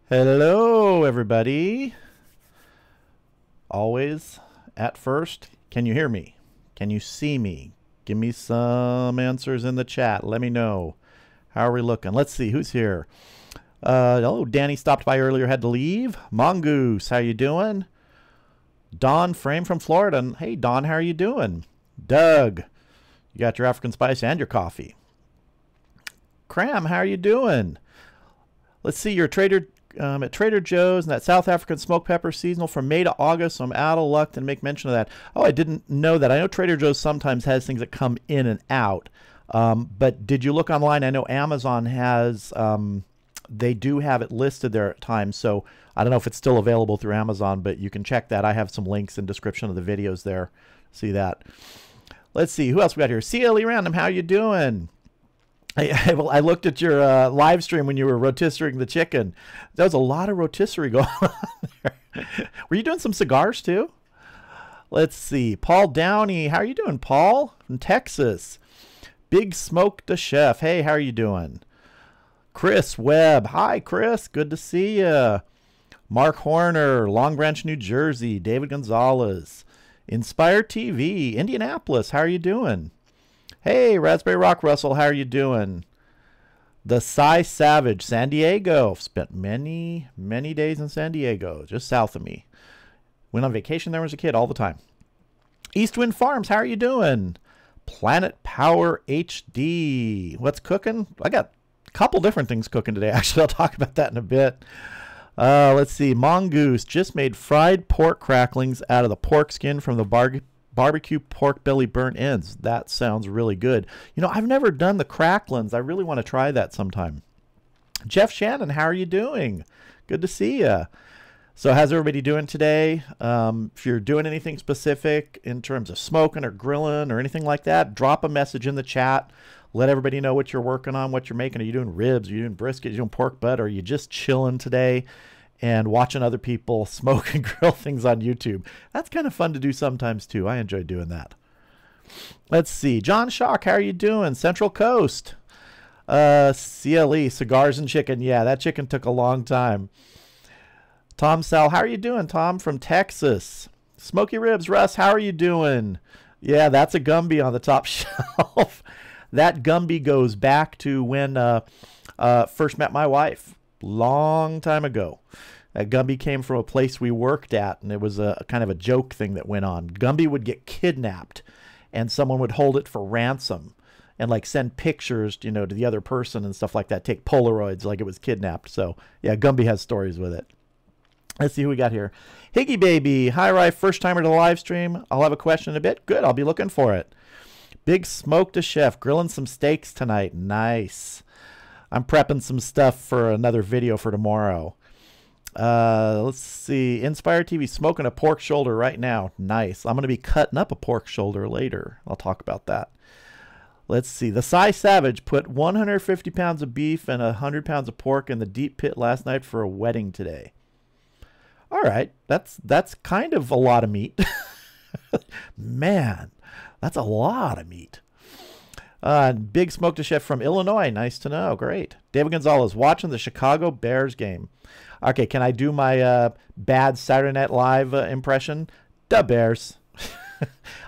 Hello, everybody. Always at first, can you hear me? Can you see me? Give me some answers in the chat. Let me know. How are we looking? Let's see who's here. Oh, Danny stopped by earlier, had to leave. Mongoose, how you doing? Don Frame from Florida. Hey, Don, how are you doing? Doug, you got your African spice and your coffee. Cram, how are you doing? Let's see, you're at Trader Joe's, and that South African smoked pepper seasonal from May to August, so I'm out of luck to make mention of that. Oh, I didn't know that. I know Trader Joe's sometimes has things that come in and out. But did you look online? I know Amazon has, they do have it listed there at times, so I don't know if it's still available through Amazon, but you can check that. I have some links in description of the videos there. See that. Let's see, who else we got here? CLE Random, how you doing? I looked at your live stream when you were rotisserie the chicken. There was a lot of rotisserie going on there. Were you doing some cigars too? Let's see. Paul Downey. How are you doing, Paul? From Texas. Big Smoke the Chef. Hey, how are you doing? Chris Webb. Hi, Chris. Good to see you. Mark Horner. Long Branch, New Jersey. David Gonzalez. Inspire TV. Indianapolis. How are you doing? Hey, Raspberry Rock Russell, how are you doing? The Cy Savage, San Diego. Spent many, many days in San Diego, just south of me. Went on vacation there as a kid all the time. Eastwind Farms, how are you doing? Planet Power HD. What's cooking? I got a couple different things cooking today. Actually, I'll talk about that in a bit. Let's see. Mongoose just made fried pork cracklings out of the pork skin from the barbecue pork belly burnt ends. That sounds really good. You know, I've never done the cracklings. I really want to try that sometime. Jeff Shannon, how are you doing? Good to see you. So how's everybody doing today? If you're doing anything specific in terms of smoking or grilling or anything like that, drop a message in the chat. Let everybody know what you're working on, what you're making. Are you doing ribs? Are you doing brisket? Are you doing pork butt? Or are you just chilling today and watching other people smoke and grill things on YouTube? That's kind of fun to do sometimes too. I enjoy doing that. Let's see. John Shock, how are you doing? Central Coast. CLE, cigars and chicken. Yeah, that chicken took a long time. Tom Sal, how are you doing, Tom, from Texas? Smoky Ribs, Russ, how are you doing? Yeah, that's a Gumby on the top shelf. That Gumby goes back to when first met my wife. Long time ago. Gumby came from a place we worked at, and it was a kind of a joke thing that went on. Gumby would get kidnapped, and someone would hold it for ransom and like send pictures, you know, to the other person and stuff like that. Take Polaroids like it was kidnapped. So yeah, Gumby has stories with it. Let's see who we got here. Higgy Baby. Hi, Rye. First timer to the live stream. I'll have a question in a bit. Good. I'll be looking for it. Big Smoke the Chef. Grilling some steaks tonight. Nice. I'm prepping some stuff for another video for tomorrow. Let's see. Inspire TV, smoking a pork shoulder right now. Nice. I'm going to be cutting up a pork shoulder later. I'll talk about that. Let's see. The Cy Savage put 150 pounds of beef and 100 pounds of pork in the deep pit last night for a wedding today. All right. That's kind of a lot of meat. Man, that's a lot of meat. Big Smoke the Chef from Illinois. Nice to know. Great. David Gonzalez watching the Chicago Bears game. Okay, can I do my bad Saturday Night Live impression? The Bears.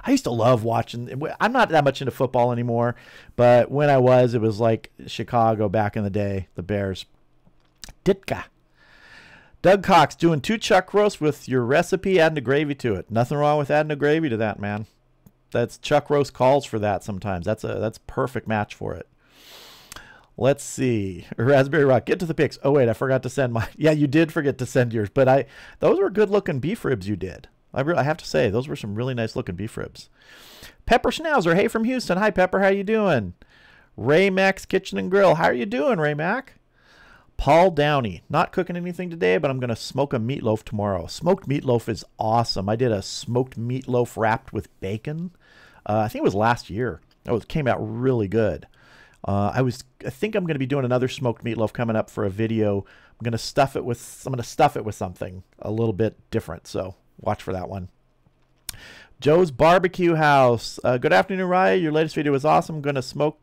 I used to love watching. I'm not that much into football anymore, but when I was, it was like Chicago back in the day. The Bears. Ditka. Doug Cox doing 2 chuck roasts with your recipe, adding the gravy to it. Nothing wrong with adding the gravy to that, man. That's chuck roast calls for that sometimes. That's a perfect match for it. Let's see. Raspberry Rock, get to the pics. Oh wait, I forgot to send my. Yeah, you did forget to send yours, but those were good looking beef ribs you did. I have to say those were some really nice looking beef ribs. Pepper Schnauzer, hey from Houston. Hi Pepper, how you doing? Ray Max Kitchen and Grill, how are you doing, Ray Mac? Paul Downey, not cooking anything today, but I'm going to smoke a meatloaf tomorrow. Smoked meatloaf is awesome. I did a smoked meatloaf wrapped with bacon. I think it was last year. It came out really good. I think I'm going to be doing another smoked meatloaf coming up for a video. I'm going to stuff it with something a little bit different. So watch for that one. Joe's Barbecue House. Good afternoon, Ryan. Your latest video was awesome. I'm going to smoke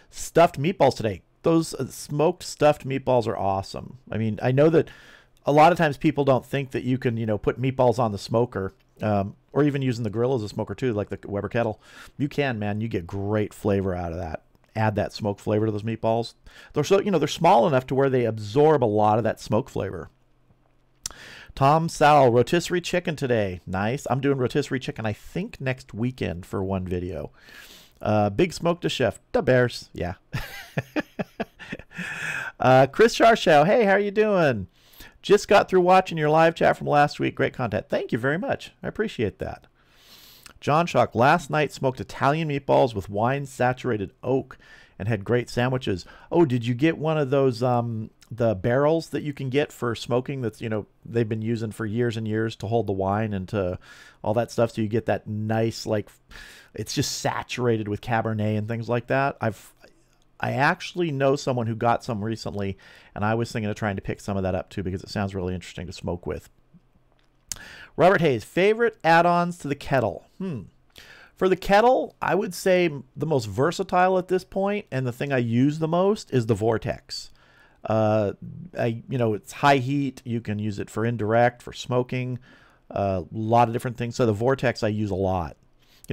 stuffed meatballs today. Those smoked stuffed meatballs are awesome. I mean, I know that a lot of times people don't think that you can, put meatballs on the smoker, or even using the grill as a smoker too, like the Weber kettle. You can, man. You get great flavor out of that. Add that smoke flavor to those meatballs. They're so, they're small enough to where they absorb a lot of that smoke flavor. Tom Sal, rotisserie chicken today. Nice. I'm doing rotisserie chicken, I think, next weekend for one video. Big smoke to chef. Da Bears. Yeah. Chris Charshow. Hey, how are you doing? Just got through watching your live chat from last week. Great content. Thank you very much. I appreciate that. John Shock. Last night smoked Italian meatballs with wine-saturated oak and had great sandwiches. Oh, did you get one of those... the barrels that you can get for smoking that's, they've been using for years and years to hold the wine and to all that stuff. So you get that nice, like, it's just saturated with Cabernet and things like that. I actually know someone who got some recently, and I was thinking of trying to pick some of that up too because it sounds really interesting to smoke with. Robert Hayes, favorite add-ons to the kettle? For the kettle, I would say the most versatile at this point, and the thing I use the most is the Vortex. It's high heat. You can use it for indirect, for smoking, a lot of different things. So the Vortex I use a lot.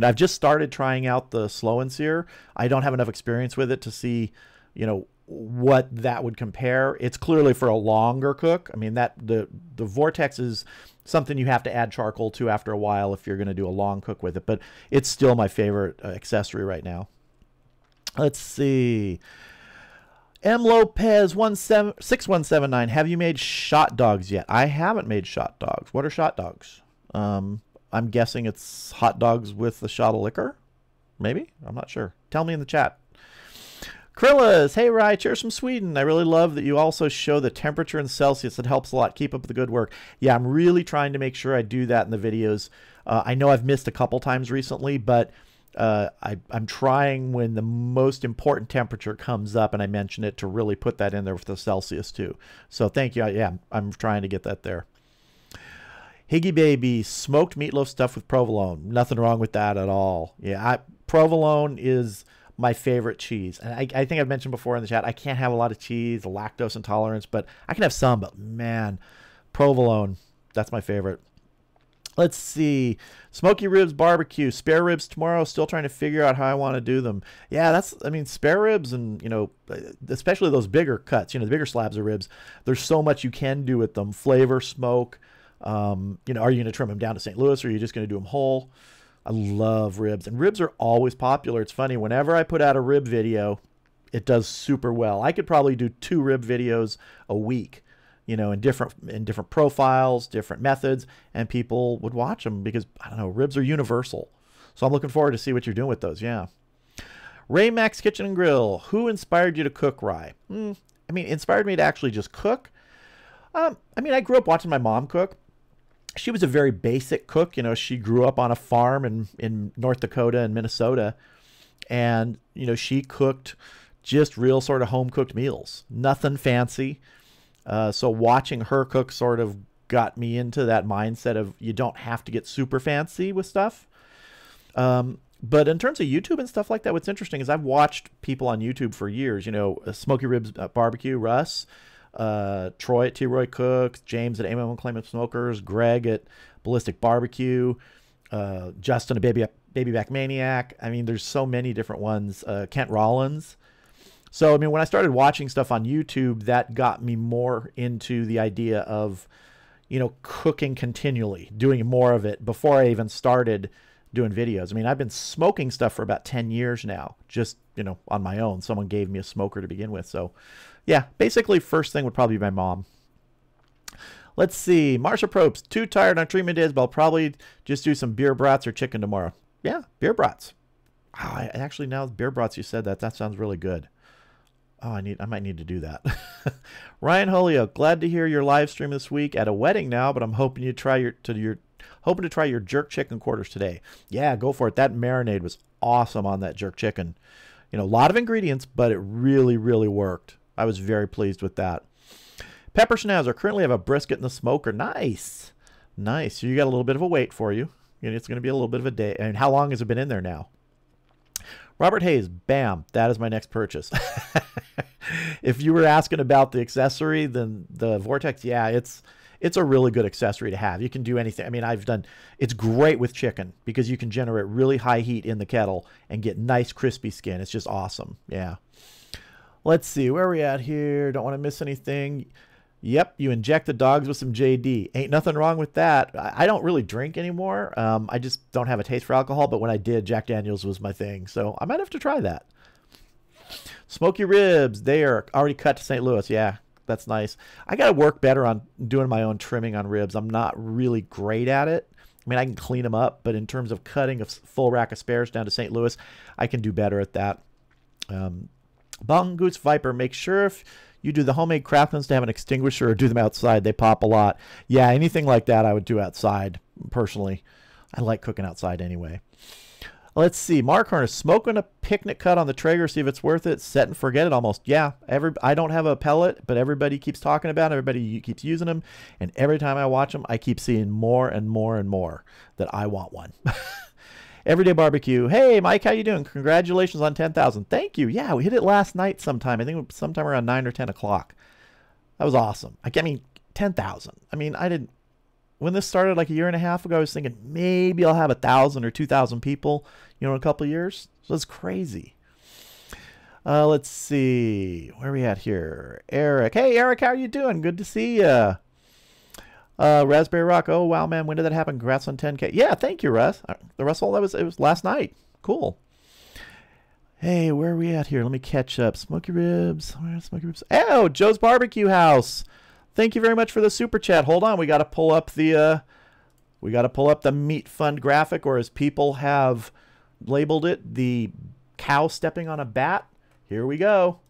I've just started trying out the slow and sear. I don't have enough experience with it to see, what that would compare. It's clearly for a longer cook. I mean, the Vortex is something you have to add charcoal to after a while if you're going to do a long cook with it, but it's still my favorite accessory right now. Let's see. M. Lopez 6179. Have you made shot dogs yet? I haven't made shot dogs. What are shot dogs? I'm guessing it's hot dogs with a shot of liquor. Maybe? I'm not sure. Tell me in the chat. Krillas. Hey, Rye. Cheers from Sweden. I really love that you also show the temperature in Celsius. It helps a lot. Keep up the good work. Yeah, I'm really trying to make sure I do that in the videos. I know I've missed a couple times recently, but... I'm trying when the most important temperature comes up and I mention it to really put that in there with the Celsius too. So thank you. Yeah, I'm trying to get that there. Higgy Baby, smoked meatloaf stuffed with provolone. Nothing wrong with that at all. Yeah, provolone is my favorite cheese. And I think I've mentioned before in the chat, I can't have a lot of cheese, lactose intolerance, but I can have some. But man, provolone, that's my favorite. Let's see. Smoky ribs barbecue. Spare ribs tomorrow. Still trying to figure out how I want to do them. Yeah, spare ribs and, especially those bigger cuts, the bigger slabs of ribs. There's so much you can do with them. Flavor, smoke. Are you going to trim them down to St. Louis or are you just going to do them whole? I love ribs. And ribs are always popular. It's funny. Whenever I put out a rib video, it does super well. I could probably do 2 rib videos a week. In different profiles, different methods, and people would watch them because, I don't know, ribs are universal. So I'm looking forward to see what you're doing with those, yeah. Ray Max Kitchen and Grill. Who inspired you to cook, Rye? Inspired me to actually just cook. I grew up watching my mom cook. She was a very basic cook. She grew up on a farm in North Dakota and Minnesota. And, she cooked just real sort of home-cooked meals. Nothing fancy. So watching her cook sort of got me into that mindset of you don't have to get super fancy with stuff. But in terms of YouTube and stuff like that, what's interesting is I've watched people on YouTube for years, Smoky Ribs Barbecue, Russ, Troy at T-Roy Cooks, James at Aim Claimant Smokers, Greg at Ballistic Barbecue, Justin at Baby Back Maniac. There's so many different ones. Kent Rollins. So, when I started watching stuff on YouTube, that got me more into the idea of, cooking continually, doing more of it before I even started doing videos. I've been smoking stuff for about 10 years now, just, on my own. Someone gave me a smoker to begin with. So, yeah, basically first thing would probably be my mom. Let's see. Marsha Probst, too tired on treatment days, but I'll probably just do some beer brats or chicken tomorrow. Yeah, beer brats. Oh, actually, now beer brats, you said that sounds really good. Oh, I might need to do that. Ryan Holyoke, glad to hear your live stream this week at a wedding now, but I'm hoping to try your jerk chicken quarters today. Yeah, go for it. That marinade was awesome on that jerk chicken. A lot of ingredients, but it really, really worked. I was very pleased with that. Pepper Schnauzer, currently have a brisket in the smoker. Nice. Nice. So you got a little bit of a wait for you. It's going to be a little bit of a day. And how long has it been in there now? Robert Hayes, bam, that is my next purchase. If you were asking about the accessory, then the Vortex, yeah, it's a really good accessory to have. You can do anything. I mean, it's great with chicken because you can generate really high heat in the kettle and get nice crispy skin. It's just awesome. Yeah. Let's see, where are we at here? Don't want to miss anything. Yep, you inject the dogs with some JD. Ain't nothing wrong with that. I don't really drink anymore. I just don't have a taste for alcohol, but when I did, Jack Daniels was my thing. So I might have to try that. Smoky ribs, they are already cut to St. Louis. Yeah, that's nice. I got to work better on doing my own trimming on ribs. I'm not really great at it. I mean, I can clean them up, but in terms of cutting a full rack of spares down to St. Louis, I can do better at that. Bong Goose Viper, make sure if you do the homemade craft ones to have an extinguisher or do them outside. They pop a lot. Yeah, anything like that I would do outside, personally. I like cooking outside anyway. Let's see. Mark Horner, smoking a picnic cut on the Traeger, see if it's worth it. Set and forget it almost. Yeah, I don't have a pellet, but everybody keeps talking about it. Everybody keeps using them. And every time I watch them, I keep seeing more and more and more that I want one. Everyday Barbecue. Hey, Mike, how you doing? Congratulations on 10,000. Thank you. Yeah, we hit it last night sometime. I think it was sometime around 9 or 10 o'clock. That was awesome. I mean, 10,000. I mean, when this started like a year and a half ago, I was thinking maybe I'll have 1,000 or 2,000 people, in a couple of years. So it's crazy. Let's see. Where are we at here? Eric. Hey, Eric, how are you doing? Good to see you. Raspberry Rock. Oh, wow, man. When did that happen? Congrats on 10K. Yeah, thank you, Russ. The Russell, it was last night. Cool. Hey, where are we at here? Let me catch up. Smoky Ribs. Where's Smoky Ribs? Oh, Joe's Barbecue House. Thank you very much for the super chat. Hold on. We got to pull up the Meat Fund graphic, or as people have labeled it, the cow stepping on a bat. Here we go.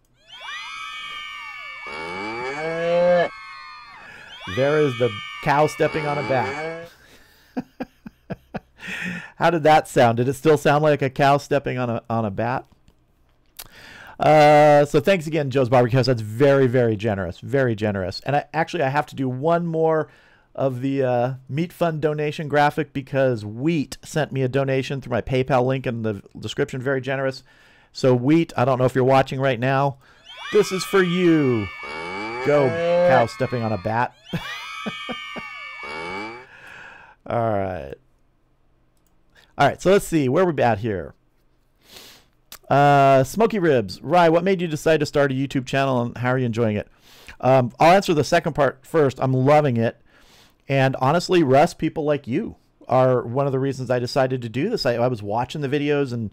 There is the cow stepping on a bat. How did that sound? Did it still sound like a cow stepping on a bat? So thanks again, Joe's Barbecue House. That's very, very generous. Very generous. And I have to do one more of the Meat Fund donation graphic because Wheat sent me a donation through my PayPal link in the description. Very generous. So Wheat, I don't know if you're watching right now. This is for you. Go, cow stepping on a bat. All right. All right, so let's see. Where are we at here? Smoky Ribs. Rye, what made you decide to start a YouTube channel, and how are you enjoying it? I'll answer the second part first. I'm loving it. And honestly, Russ, people like you are one of the reasons I decided to do this. I was watching the videos, and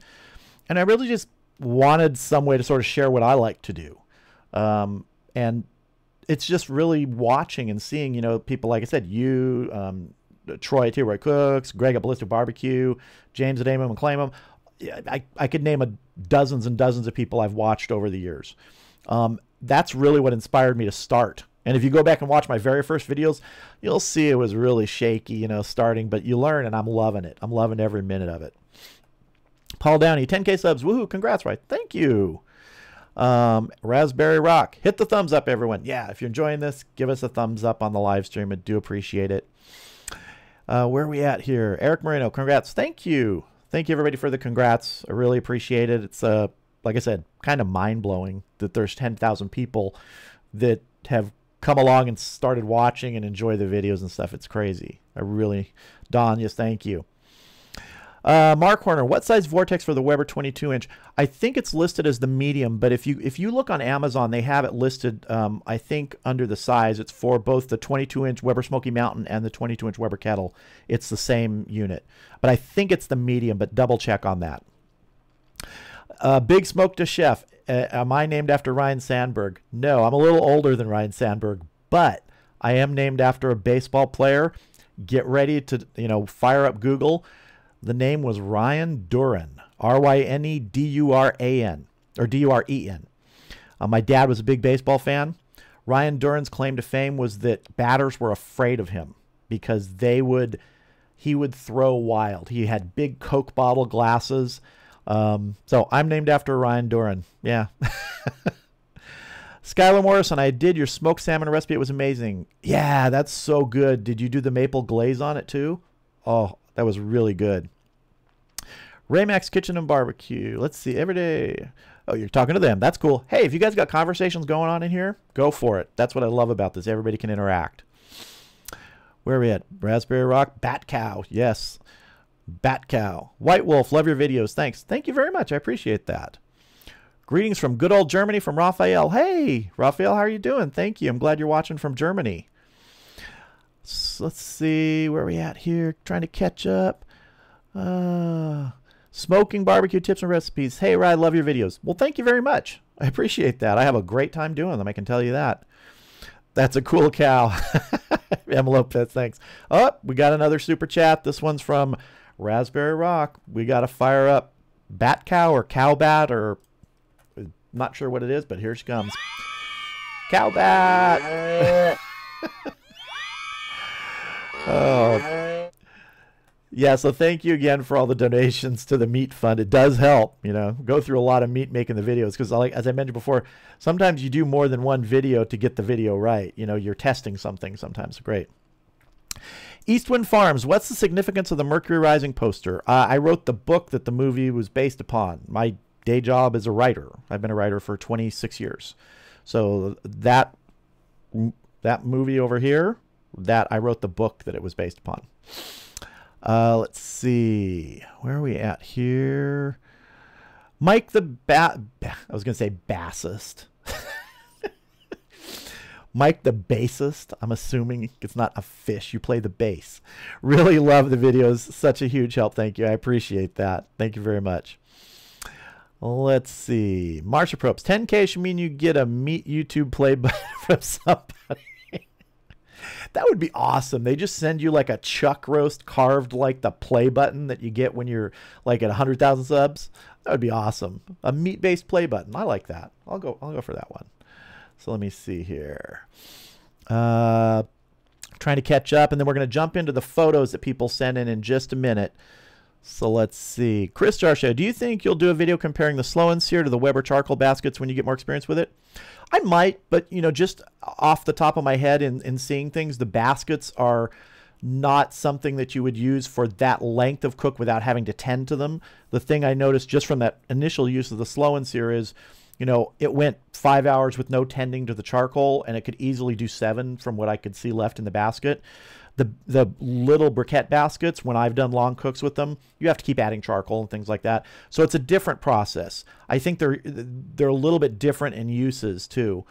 I really just wanted some way to sort of share what I like to do. And it's just really watching and seeing, people like I said, you, Troy at T-Roy Cooks, Greg at Ballistic Barbecue, James at Aim 'em and Claim 'em. I could name dozens and dozens of people I've watched over the years. That's really what inspired me to start. And if you go back and watch my very first videos, you'll see it was really shaky, starting, but you learn, and I'm loving it. I'm loving every minute of it. Paul Downey, 10K subs. Woohoo, congrats, right? Thank you. Raspberry Rock, hit the thumbs up, everyone. Yeah, if you're enjoying this, give us a thumbs up on the live stream. I do appreciate it. Where are we at here? Eric Moreno, congrats. Thank you. Thank you, everybody, for the congrats. I really appreciate it. It's, like I said, kind of mind-blowing that there's 10,000 people that have come along and started watching and enjoy the videos and stuff. It's crazy. Don, yes, thank you. Mark Horner, what size vortex for the Weber 22-inch? I think it's listed as the medium, but if you look on Amazon, they have it listed, I think, under the size. It's for both the 22-inch Weber Smoky Mountain and the 22-inch Weber Kettle. It's the same unit. But I think it's the medium, but double check on that. Big Smoke to Chef. Am I named after Ryan Sandberg? No, I'm a little older than Ryan Sandberg, but I am named after a baseball player. Get ready to, fire up Google. The name was Ryan Duran, R-Y-N-E-D-U-R-A-N, or D-U-R-E-N. My dad was a big baseball fan. Ryan Duran's claim to fame was that batters were afraid of him because he would throw wild. He had big Coke bottle glasses. So I'm named after Ryan Duran. Yeah. Skylar Morrison, I did your smoked salmon recipe. It was amazing. Yeah, that's so good. Did you do the maple glaze on it too? Oh, that was really good. Raymax Kitchen and Barbecue. Let's see. Every day. Oh, you're talking to them. That's cool. Hey, if you guys got conversations going on in here, go for it. That's what I love about this. Everybody can interact. Where are we at? Raspberry Rock. Bat Cow. Yes. Bat Cow. White Wolf. Love your videos. Thanks. Thank you very much. I appreciate that. Greetings from good old Germany from Raphael. Hey, Raphael, how are you doing? Thank you. I'm glad you're watching from Germany. So let's see. Where are we at here? Trying to catch up. Smoking barbecue tips and recipes. Hey, Ryan, I love your videos. Well, thank you very much. I appreciate that. I have a great time doing them. I can tell you that. That's a cool cow. Envelope pets, thanks. Oh, we got another super chat. This one's from Raspberry Rock. We got to fire up Bat Cow or Cow Bat, or not sure what it is, but here she comes. Cow Bat. Oh. Yeah, so thank you again for all the donations to the meat fund. It does help, you know, go through a lot of meat making the videos, because like, as I mentioned before, sometimes you do more than one video to get the video right. You know, you're testing something sometimes. Great. Eastwind Farms, what's the significance of the Mercury Rising poster? I wrote the book that the movie was based upon. My day job is a writer. I've been a writer for 26 years. So that movie over here, that I wrote the book that it was based upon. Let's see. Where are we at here? Mike the I was going to say bassist. Mike the bassist. I'm assuming it's not a fish. You play the bass. Really love the videos. Such a huge help. Thank you. I appreciate that. Thank you very much. Let's see. Marsha Probst. 10K should mean you get a meet YouTube play button from somebody. That would be awesome. They just send you like a chuck roast carved like the play button that you get when you're like at 100,000 subs. That would be awesome. A meat-based play button. I like that. I'll go for that one. So let me see here. Trying to catch up, and then we're going to jump into the photos that people send in just a minute. So let's see. Chris Jarshow, do you think you'll do a video comparing the Slow and Sear to the Weber charcoal baskets when you get more experience with it? I might, but you know, just off the top of my head in seeing things, the baskets are not something that you would use for that length of cook without having to tend to them. The thing I noticed just from that initial use of the Slow and Sear is, you know, it went 5 hours with no tending to the charcoal, and it could easily do 7 from what I could see left in the basket. The little briquette baskets, when I've done long cooks with them, you have to keep adding charcoal and things like that. So it's a different process. I think they're a little bit different in uses too.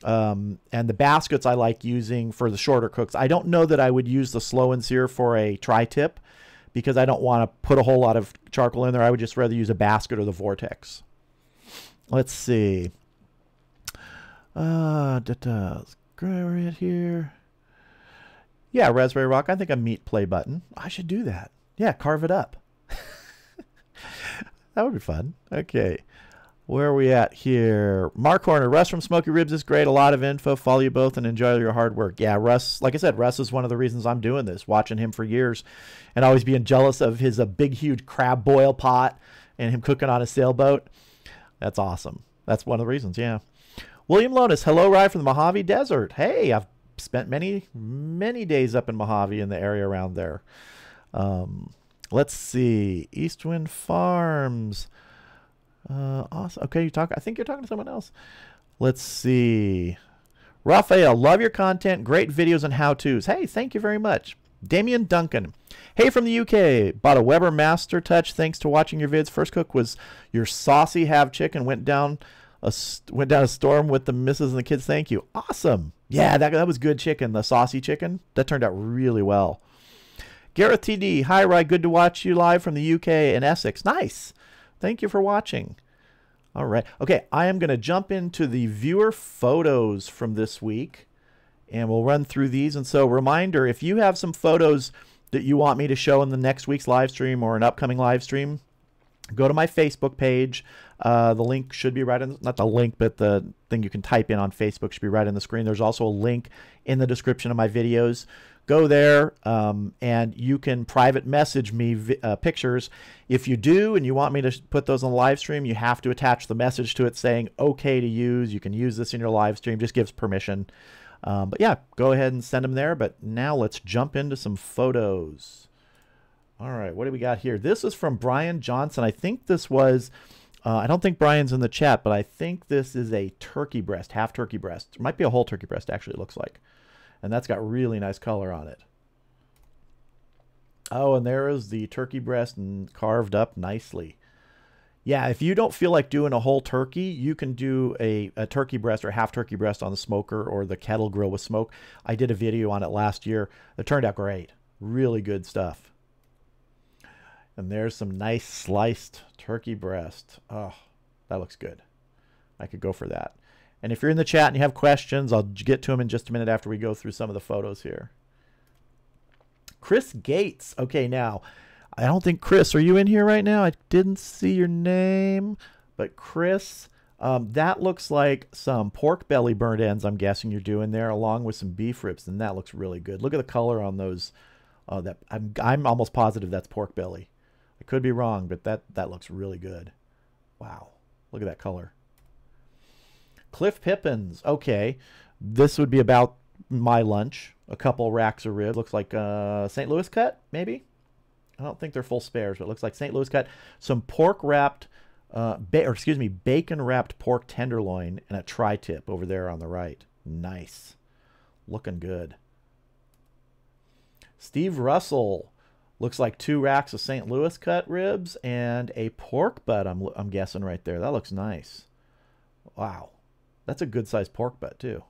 And the baskets I like using for the shorter cooks. I don't know that I would use the Slow and Sear for a tri-tip, because I don't want to put a whole lot of charcoal in there. I would just rather use a basket or the Vortex. Let's see. Right here. Yeah, Raspberry Rock. I think a meat play button. I should do that. Yeah, carve it up. That would be fun. Okay. Where are we at here? Mark Horner. Russ from Smoky Ribs is great. A lot of info. Follow you both and enjoy your hard work. Yeah, Russ, like I said, Russ is one of the reasons I'm doing this, watching him for years and always being jealous of his big, huge crab boil pot and him cooking on a sailboat. That's awesome. That's one of the reasons, yeah. William Lonis. Hello, Rye from the Mojave Desert. Hey, I've spent many days up in Mojave in the area around there. Let's see. Eastwind Farms. Awesome. Okay, I think you're talking to someone else. Let's see. Raphael, love your content. Great videos and how-tos. Hey, thank you very much. Damian Duncan. Hey, from the UK. Bought a Weber Master Touch thanks to watching your vids. First cook was your saucy half chicken. Went down a storm with the missus and the kids. Thank you. Awesome. Yeah, that was good chicken. The saucy chicken. That turned out really well. Gareth TD. Hi, Rye. Good to watch you live from the UK in Essex. Nice. Thank you for watching. All right. Okay, I am going to jump into the viewer photos from this week, and we'll run through these. And so, reminder, if you have some photos that you want me to show in the next week's live stream or an upcoming live stream, go to my Facebook page. The link should be right in, not the link, but the thing you can type in on Facebook should be right on the screen. There's also a link in the description of my videos. Go there, and you can private message me pictures. If you do and you want me to put those on the live stream, you have to attach the message to it saying okay to use. You can use this in your live stream. Just gives permission. But yeah, go ahead and send them there. But now let's jump into some photos. All right, what do we got here? This is from Brian Johnson. I think this was, I don't think Brian's in the chat, but I think this is a turkey breast, half turkey breast. It might be a whole turkey breast, actually, it looks like. And that's got really nice color on it. Oh, and there is the turkey breast and carved up nicely. Yeah, if you don't feel like doing a whole turkey, you can do a turkey breast or half turkey breast on the smoker or the kettle grill with smoke. I did a video on it last year. It turned out great. Really good stuff. And there's some nice sliced turkey breast. Oh, that looks good. I could go for that. And if you're in the chat and you have questions, I'll get to them in just a minute after we go through some of the photos here. Chris Gates. Okay, now, I don't think, Chris, are you in here right now? I didn't see your name. But Chris, that looks like some pork belly burnt ends, I'm guessing you're doing there, along with some beef ribs. And that looks really good. Look at the color on those. I'm almost positive that's pork belly. I could be wrong, but that looks really good. Wow. Look at that color. Cliff Pippins. Okay. This would be about my lunch. A couple racks of ribs. Looks like St. Louis cut, maybe? I don't think they're full spares, but it looks like St. Louis cut. Some pork wrapped, bacon wrapped pork tenderloin and a tri-tip over there on the right. Nice. Looking good. Steve Russell. Looks like 2 racks of St. Louis cut ribs and a pork butt, I'm guessing right there. That looks nice. Wow. That's a good-sized pork butt, too.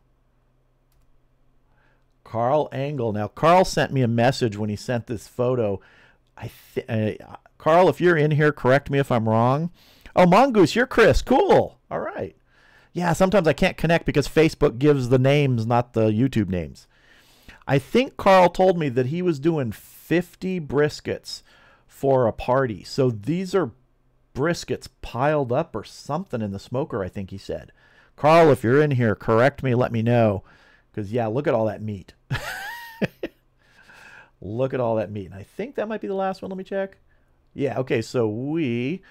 Carl Angle. Now, Carl sent me a message when he sent this photo. Carl, if you're in here, correct me if I'm wrong. Oh, Mongoose, you're Chris. Cool. All right. Yeah, sometimes I can't connect because Facebook gives the names, not the YouTube names. I think Carl told me that he was doing 50 briskets for a party. So these are briskets piled up or something in the smoker, I think he said. Carl, if you're in here, correct me, let me know. Because, yeah, look at all that meat. Look at all that meat. And I think that might be the last one. Let me check. Yeah, okay, so we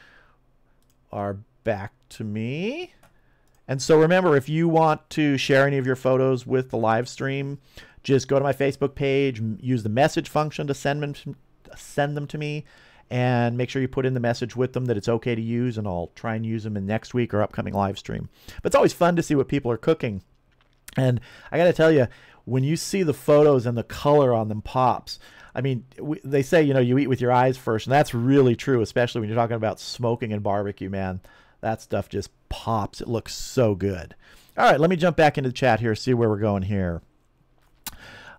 are back to me. And so remember, if you want to share any of your photos with the live stream, just go to my Facebook page, use the message function to send them to me, and make sure you put in the message with them that it's okay to use, and I'll try and use them in next week or upcoming live stream. But it's always fun to see what people are cooking. And I got to tell you, when you see the photos and the color on them pops, I mean, they say, you know, you eat with your eyes first, and that's really true, especially when you're talking about smoking and barbecue, man. That stuff just pops. It looks so good. All right, let me jump back into the chat here, see where we're going here.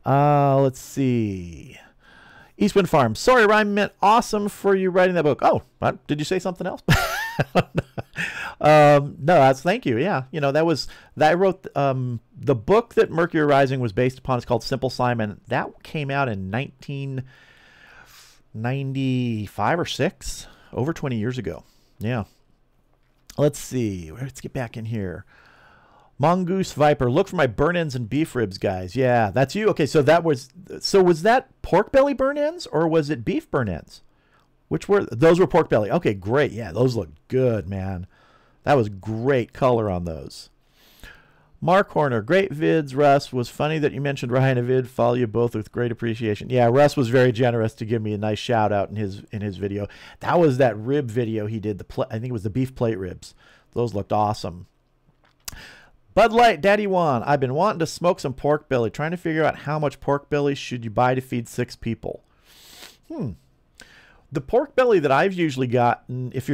Let's see. Eastwind Farm. Sorry, Ryan, meant awesome for you writing that book. Oh, what? Did you say something else? No, that's thank you. Yeah, you know, I wrote the book that Mercury Rising was based upon. It's called Simple Simon. That came out in 1995 or 6, over 20 years ago. Yeah. Let's see. Let's get back in here. Mongoose Viper. Look for my burn ends and beef ribs, guys. Yeah, that's you. Okay, so was that pork belly burn ends or was it beef burn ends? Those were pork belly. Okay, great. Yeah, those look good, man. That was great color on those. Mark Horner, great vids, Russ. Was funny that you mentioned Ryan a vid. Follow you both with great appreciation. Yeah, Russ was very generous to give me a nice shout out in his video. That was that rib video he did. I think it was the beef plate ribs. Those looked awesome. Bud Light, Daddy Juan. I've been wanting to smoke some pork belly. Trying to figure out how much pork belly should you buy to feed 6 people. The pork belly that I've usually gotten, it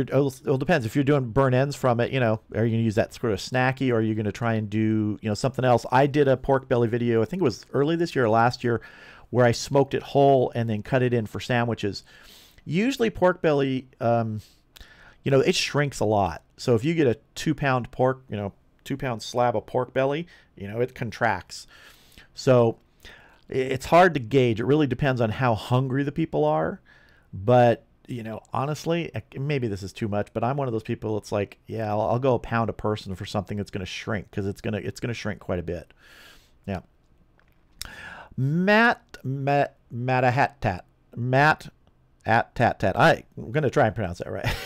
depends. If you're doing burn ends from it, you know, are you going to use that sort of snacky, or are you going to try and do, you know, something else? I did a pork belly video, I think it was early this year or last year, where I smoked it whole and then cut it in for sandwiches. Usually pork belly, you know, it shrinks a lot. So if you get a 2-pound pork, you know, 2-pound slab of pork belly, you know, it contracts. So it's hard to gauge. It really depends on how hungry the people are. But, you know, honestly, maybe this is too much, but I'm one of those people. It's like, yeah, I'll go a pound a person for something that's going to shrink, because it's going to shrink quite a bit. Yeah. Matt at Tat. I'm going to try and pronounce that right.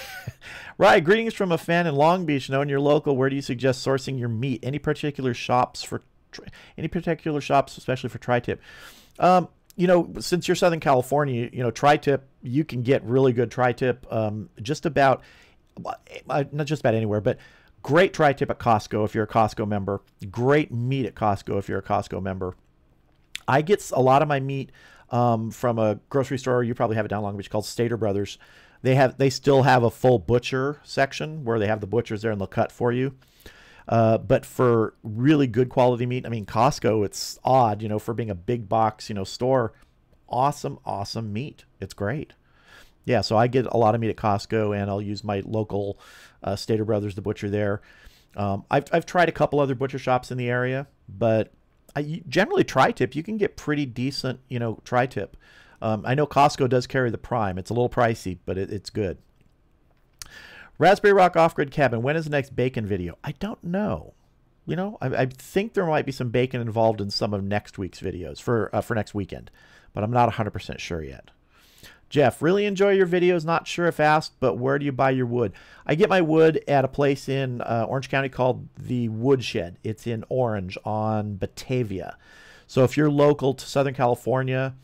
Right. Greetings from a fan in Long Beach. Knowing you're local, where do you suggest sourcing your meat? Any particular shops, especially for tri-tip? You know, since you're Southern California, you know, tri-tip, you can get really good tri-tip just about, not just about anywhere, but great tri-tip at Costco if you're a Costco member. Great meat at Costco if you're a Costco member. I get a lot of my meat from a grocery store. You probably have it down Long Beach, called Stater Brothers. They still have a full butcher section where they have the butchers there and they'll cut for you. But for really good quality meat, I mean, Costco, it's odd, for being a big box, store, awesome meat. It's great. Yeah, so I get a lot of meat at Costco, and I'll use my local Stater Brothers, the butcher there. I've tried a couple other butcher shops in the area, but generally tri-tip, you can get pretty decent, tri-tip. I know Costco does carry the Prime. It's a little pricey, but it's good. Raspberry Rock Off-Grid Cabin. When is the next bacon video? I don't know. I think there might be some bacon involved in some of next week's videos for next weekend, but I'm not 100% sure yet. Jeff, really enjoy your videos. Not sure if asked, but where do you buy your wood? I get my wood at a place in Orange County called the Woodshed. It's in Orange on Batavia. So if you're local to Southern California,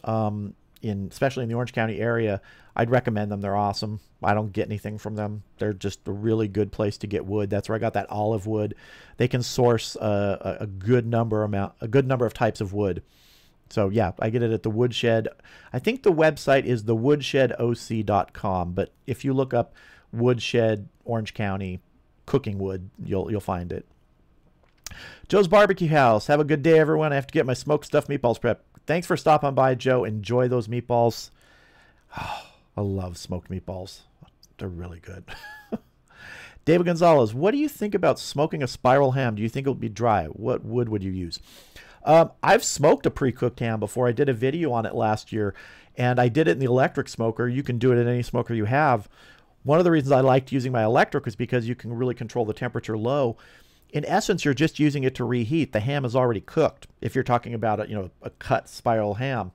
especially in the Orange County area, I'd recommend them. They're awesome. I don't get anything from them. They're just a really good place to get wood. That's where I got that olive wood. They can source a good number of types of wood. So yeah, I get it at the Woodshed. I think the website is thewoodshedoc.com, but if you look up Woodshed Orange County cooking wood, you'll find it. Joe's Barbecue House. Have a good day, everyone. I have to get my smoked stuffed meatballs prepped. Thanks for stopping by, Joe. Enjoy those meatballs. Oh, I love smoked meatballs. They're really good. David Gonzalez, what do you think about smoking a spiral ham? Do you think it will be dry? What wood would you use? I've smoked a pre-cooked ham before. I did a video on it last year, and I did it in the electric smoker. You can do it in any smoker you have. One of the reasons I liked using my electric is because you can really control the temperature low. In essence, you're just using it to reheat. The ham is already cooked. If you're talking about a cut spiral ham,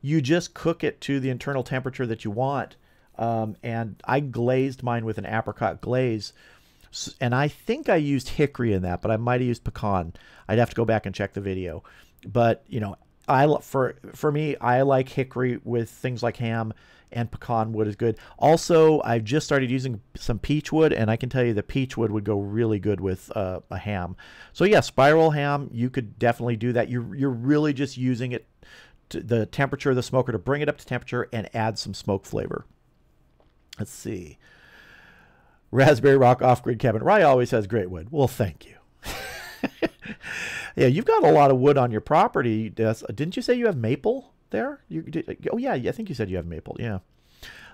you just cook it to the internal temperature that you want. And I glazed mine with an apricot glaze. And I think I used hickory in that, but I might have used pecan. I'd have to go back and check the video. But, for me, I like hickory with things like ham, and pecan wood is good. Also, I've just started using some peach wood, and I can tell you the peach wood would go really good with a ham. So yeah, spiral ham, you could definitely do that. You're really just using it to the temperature of the smoker to bring it up to temperature and add some smoke flavor. Let's see. Raspberry Rock Off-Grid Cabin. Rye always has great wood. Well, thank you. Yeah, you've got a lot of wood on your property. Didn't you say you have maple there? Oh, yeah, I think you said you have maple. Yeah.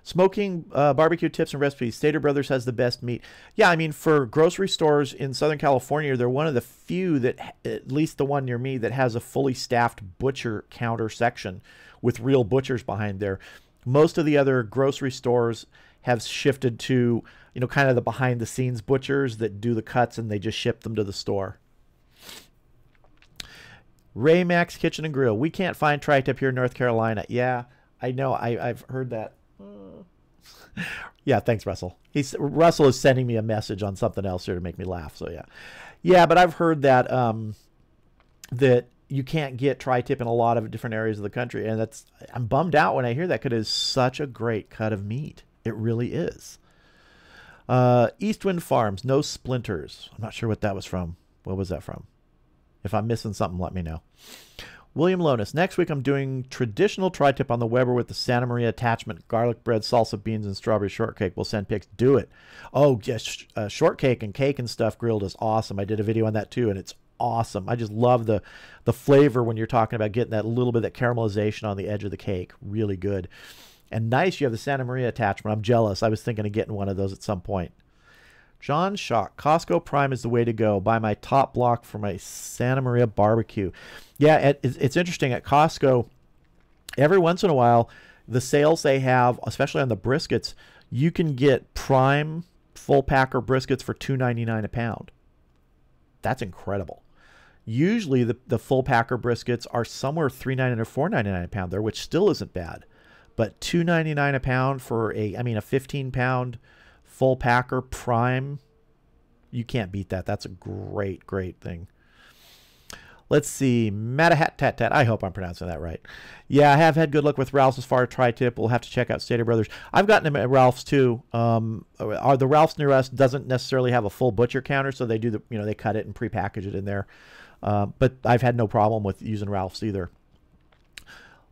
Smoking barbecue tips and recipes. Stater Brothers has the best meat. Yeah, I mean, for grocery stores in Southern California, they're one of the few that, at least the one near me, that has a fully staffed butcher counter section with real butchers behind there. Most of the other grocery stores have shifted to, kind of the behind-the-scenes butchers that do the cuts and they just ship them to the store. Ray Max Kitchen and Grill. We can't find tri-tip here in North Carolina. Yeah, I know. I've heard that. Yeah, thanks, Russell. Russell is sending me a message on something else here to make me laugh. So yeah. Yeah, but I've heard that that you can't get tri-tip in a lot of different areas of the country, and I'm bummed out when I hear that because it is such a great cut of meat. It really is. Eastwind Farms, no splinters. I'm not sure what that was from. What was that from? If I'm missing something, let me know. William Lonis, next week I'm doing traditional tri-tip on the Weber with the Santa Maria attachment, garlic bread, salsa beans, and strawberry shortcake. We'll send pics. Do it. Oh, yes, shortcake and cake and stuff grilled is awesome. I did a video on that too, and it's awesome. I just love the flavor when you're talking about getting that little bit of that caramelization on the edge of the cake. Really good. And nice, you have the Santa Maria attachment. I'm jealous. I was thinking of getting one of those at some point. John Schock, Costco Prime is the way to go. Buy my top block for my Santa Maria barbecue. Yeah, it's interesting. At Costco, every once in a while, the sales they have, especially on the briskets, you can get Prime full packer briskets for $2.99 a pound. That's incredible. Usually the full packer briskets are somewhere $3.99 or $4.99 a pound there, which still isn't bad. But $2.99 a pound for a 15-pound full packer Prime, you can't beat that. That's a great, great thing. Let's see. Matahat Tat Tat. I hope I'm pronouncing that right. Yeah, I have had good luck with Ralph's as far as tri-tip. We'll have to check out Stater Brothers. I've gotten them at Ralph's too. The Ralph's near us doesn't necessarily have a full butcher counter, so they do they cut it and prepackage it in there. But I've had no problem with using Ralph's either.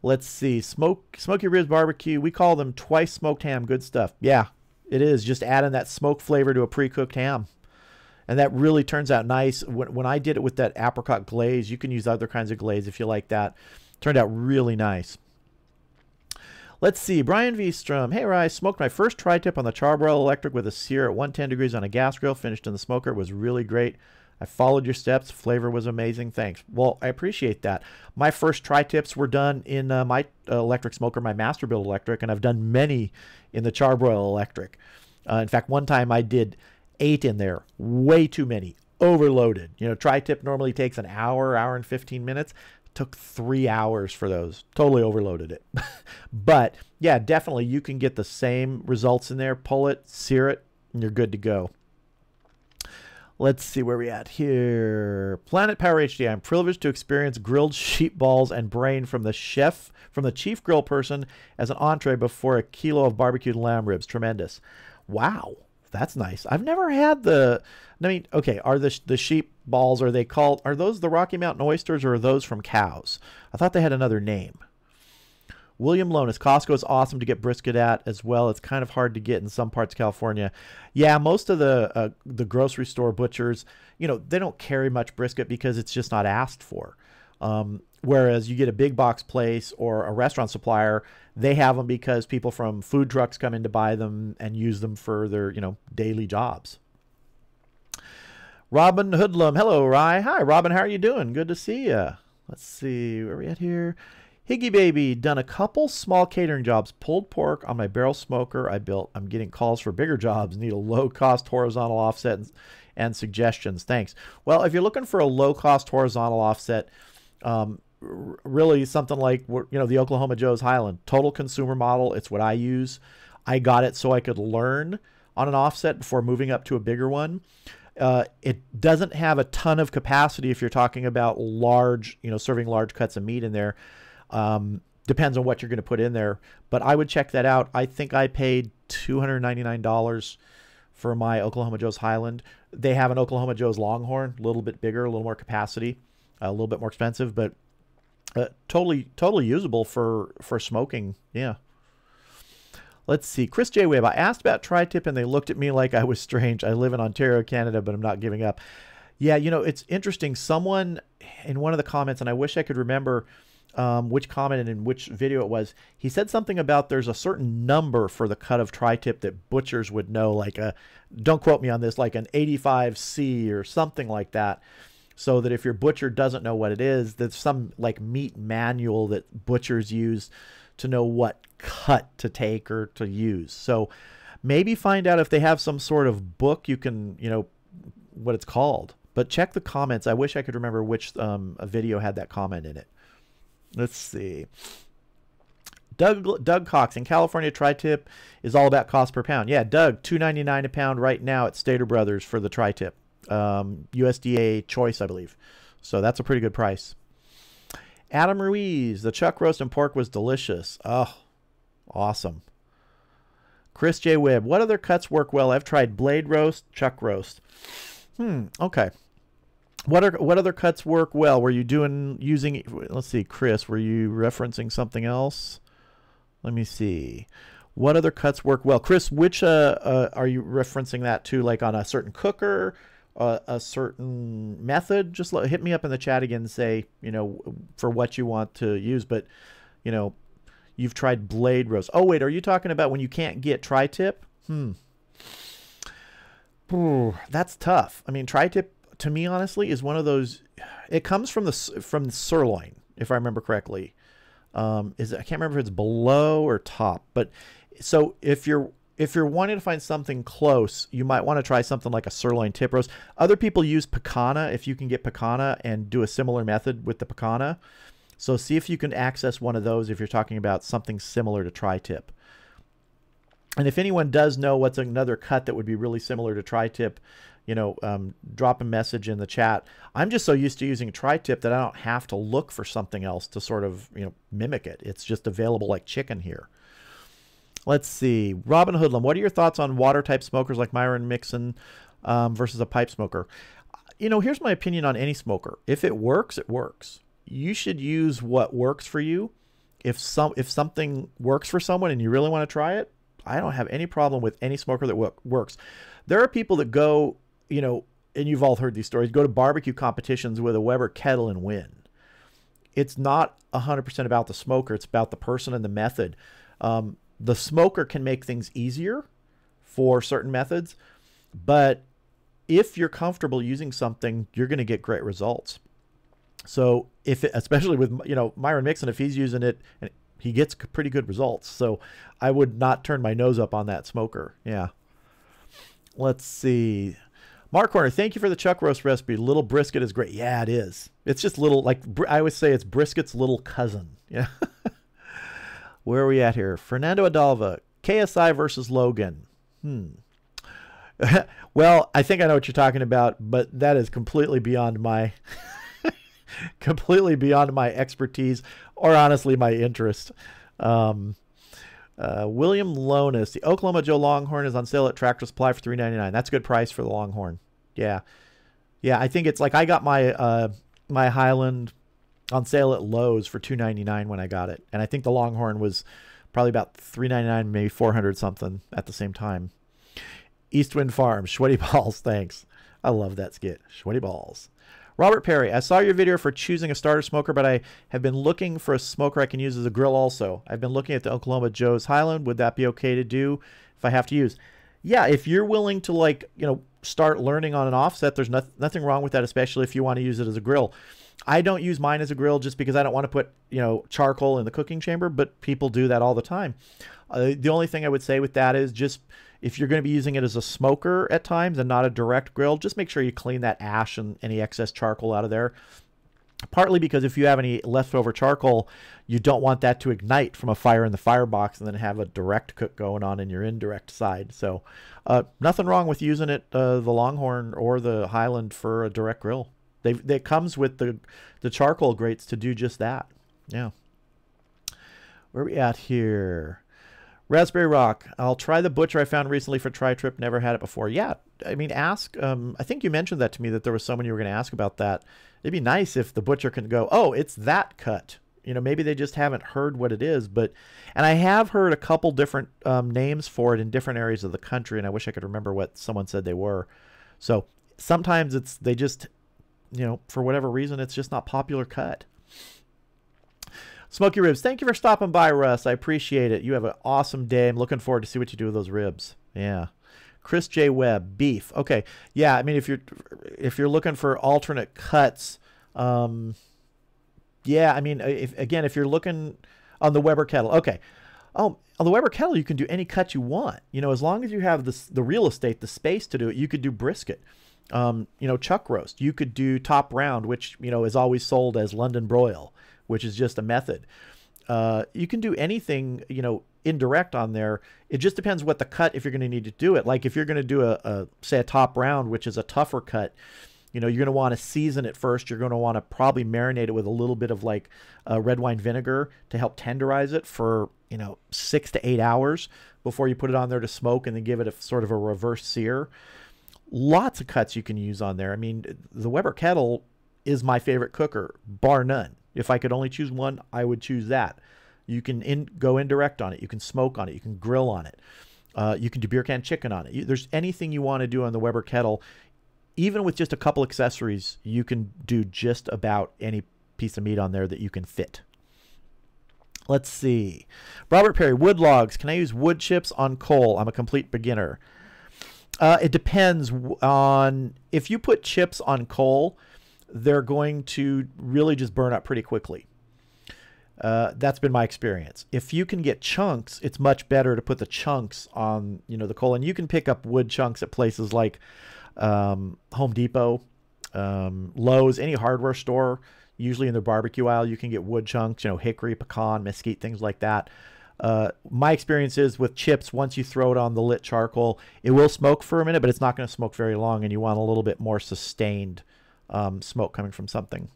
Let's see. Smoky Ribs Barbecue. We call them twice smoked ham. Good stuff. Yeah, it is. Just adding that smoke flavor to a pre-cooked ham. And that really turns out nice. When I did it with that apricot glaze, you can use other kinds of glaze if you like that. Turned out really nice. Let's see. Brian V. Strum. Hey, Rye. Smoked my first tri-tip on the Charbroil Electric with a sear at 110 degrees on a gas grill. Finished in the smoker. It was really great. I followed your steps. Flavor was amazing. Thanks. Well, I appreciate that. My first tri-tips were done in my electric smoker, my Masterbuilt Electric, and I've done many in the Charbroil Electric. In fact, one time I did 8 in there. Way too many. Overloaded. You know, tri-tip normally takes an hour, hour and 15 minutes. Took 3 hours for those. Totally overloaded it. But yeah, definitely you can get the same results in there. Pull it, sear it, and you're good to go. Let's see where we at here. Planet Power HD. I'm privileged to experience grilled sheep balls and brain from the chief grill person as an entree before a kilo of barbecued lamb ribs. Tremendous. Wow. That's nice. I've never had the, I mean, okay, are the sheep balls, are those the Rocky Mountain oysters, or are those from cows? I thought they had another name. William Lonis, Costco is awesome to get brisket at as well. It's kind of hard to get in some parts of California. Yeah, most of the grocery store butchers, you know, they don't carry much brisket because it's just not asked for. Whereas you get a big box place or a restaurant supplier, they have them because people from food trucks come in to buy them and use them for their, you know, daily jobs. Robin Hoodlum. Hello, Rye. Hi, Robin. How are you doing? Good to see you. Let's see. Where are we at here? Higgy Baby. Done a couple small catering jobs. Pulled pork on my barrel smoker I built. I'm getting calls for bigger jobs. Need a low-cost horizontal offset and suggestions. Thanks. Well, if you're looking for a low-cost horizontal offset, really something like, you know, the Oklahoma Joe's Highland total consumer model. It's what I use. I got it so I could learn on an offset before moving up to a bigger one. It doesn't have a ton of capacity if you're talking about large, you know, serving large cuts of meat in there. Depends on what you're going to put in there, but I would check that out. I think I paid $299 for my Oklahoma Joe's Highland. They have an Oklahoma Joe's Longhorn, a little bit bigger, a little more capacity, a little bit more expensive, but totally usable for smoking. Yeah. Let's see. Chris J. Webb. I asked about tri-tip and they looked at me like I was strange. I live in Ontario, Canada, but I'm not giving up. Yeah, you know, it's interesting. Someone in one of the comments, and I wish I could remember which comment and in which video it was, he said something about there's a certain number for the cut of tri-tip that butchers would know, like don't quote me on this, like an 85C or something like that. So that if your butcher doesn't know what it is, there's some like meat manual that butchers use to know what cut to take or to use. So maybe find out if they have some sort of book you can, you know, what it's called. But check the comments. I wish I could remember which a video had that comment in it. Let's see. Doug Cox. In California, tri-tip is all about cost per pound. Yeah, Doug, $2.99 a pound right now at Stater Brothers for the tri-tip. USDA choice, I believe. So that's a pretty good price. Adam Ruiz. The chuck roast and pork was delicious. Oh, awesome. Chris J. Webb. What other cuts work well? I've tried blade roast, chuck roast. Okay. What other cuts work well? Were you using, let's see, Chris, were you referencing something else? Let me see. What other cuts work well? Chris, which are you referencing that to, like on a certain cooker, a certain method? Just hit me up in the chat again and say, you know, for what you want to use. But, you know, you've tried blade roast. Oh, wait, are you talking about when you can't get tri-tip? That's tough. I mean, tri-tip, to me, honestly, is one of those. It comes from the sirloin, if I remember correctly. I can't remember if it's below or top. But so if you're wanting to find something close, you might want to try something like a sirloin tip roast. Other people use picanha, if you can get picanha, and do a similar method with the picanha. So see if you can access one of those if you're talking about something similar to tri-tip. And if anyone does know what's another cut that would be really similar to tri-tip, you know, drop a message in the chat. I'm just so used to using tri-tip that I don't have to look for something else to sort of, you know, mimic it. It's just available like chicken here. Let's see. Robin Hoodlum, what are your thoughts on water type smokers like Myron Mixon versus a pipe smoker? You know, here's my opinion on any smoker. If it works, it works. You should use what works for you. If something works for someone and you really want to try it, I don't have any problem with any smoker that works. There are people that go, you know, and you've all heard these stories, go to barbecue competitions with a Weber kettle and win. It's not 100% about the smoker. It's about the person and the method. The smoker can make things easier for certain methods, but if you're comfortable using something, you're going to get great results. So especially with, you know, Myron Mixon, if he's using it, he gets pretty good results. So I would not turn my nose up on that smoker. Yeah. Let's see. Mark Horner, thank you for the chuck roast recipe. Little brisket is great. Yeah, it is. It's just little, like I always say, it's brisket's little cousin. Yeah. Where are we at here? Fernando Adalva, KSI versus Logan. Well, I think I know what you're talking about, but that is completely beyond my expertise, or honestly my interest. William Lonis, the Oklahoma Joe Longhorn is on sale at Tractor Supply for $3.99. That's a good price for the Longhorn. Yeah, I think it's like I got my my Highland on sale at Lowe's for $2.99 when I got it, and I think the Longhorn was probably about $3.99, maybe 400 something at the same time. Eastwind Farms, sweaty balls, thanks. I love that skit, sweaty balls. Robert Perry, I saw your video for choosing a starter smoker, but I have been looking for a smoker I can use as a grill also. I've been looking at the Oklahoma Joe's Highland. Would that be okay to do if I have to use? Yeah, if you're willing to, like, you know, start learning on an offset, there's nothing wrong with that, especially if you want to use it as a grill. I don't use mine as a grill just because I don't want to put, you know, charcoal in the cooking chamber, but people do that all the time. The only thing I would say with that is just if you're going to be using it as a smoker at times and not a direct grill, just make sure you clean that ash and any excess charcoal out of there. Partly because if you have any leftover charcoal, you don't want that to ignite from a fire in the firebox and then have a direct cook going on in your indirect side. So nothing wrong with using it, the Longhorn or the Highland, for a direct grill. They comes with the charcoal grates to do just that. Yeah. Where are we at here? Raspberry Rock. I'll try the butcher I found recently for tri-trip. Never had it before. Yeah, I mean, ask. I think you mentioned that to me, that there was someone you were going to ask about that. It'd be nice if the butcher can go, oh, it's that cut. You know, maybe they just haven't heard what it is. And I have heard a couple different names for it in different areas of the country, and I wish I could remember what someone said they were. So sometimes they just, you know, for whatever reason, it's just not popular cut. Smoky Ribs, thank you for stopping by, Russ. I appreciate it. You have an awesome day. I'm looking forward to see what you do with those ribs. Yeah. Chris J. Webb, beef. Okay. Yeah, I mean, if you're looking for alternate cuts, yeah, I mean, if you're looking on the Weber kettle, okay. Oh, on the Weber kettle, you can do any cut you want. You know, as long as you have the real estate, the space to do it, you could do brisket. You know, chuck roast. You could do top round, which, you know, is always sold as London broil, which is just a method. You can do anything, you know, indirect on there. It just depends what the cut, if you're going to need to do it. Like if you're going to do say a top round, which is a tougher cut, you know, you're going to want to season it first. You're going to want to probably marinate it with a little bit of like red wine vinegar to help tenderize it for, you know, 6 to 8 hours before you put it on there to smoke, and then give it a sort of a reverse sear. Lots of cuts you can use on there. I mean, the Weber kettle is my favorite cooker, bar none. If I could only choose one, I would choose that. You can go indirect on it. You can smoke on it. You can grill on it. You can do beer can chicken on it. There's anything you want to do on the Weber kettle. Even with just a couple accessories, you can do just about any piece of meat on there that you can fit. Let's see. Robert Perry, wood logs. Can I use wood chips on coal? I'm a complete beginner. It depends on, if you put chips on coal, they're going to really just burn up pretty quickly. That's been my experience. If you can get chunks, it's much better to put the chunks on, you know, the coal. And you can pick up wood chunks at places like Home Depot, Lowe's, any hardware store. Usually in their barbecue aisle, you can get wood chunks, you know, hickory, pecan, mesquite, things like that. My experience is with chips, once you throw it on the lit charcoal, it will smoke for a minute, but it's not going to smoke very long, and you want a little bit more sustained smoke coming from something.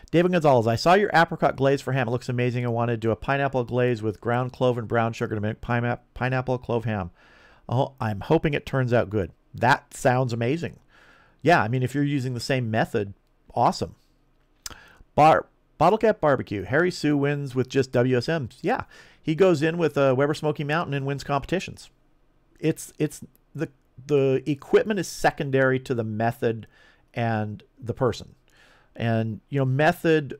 David Gonzalez, I saw your apricot glaze for ham. It looks amazing. I wanted to do a pineapple glaze with ground clove and brown sugar to make pineapple clove ham. Oh, I'm hoping it turns out good. That sounds amazing. Yeah, I mean, if you're using the same method, awesome. Bottle Cap Barbecue. Harry Sue wins with just WSMs. Yeah, he goes in with a Weber Smoky Mountain and wins competitions. It's the equipment is secondary to the method and the person. And, you know, method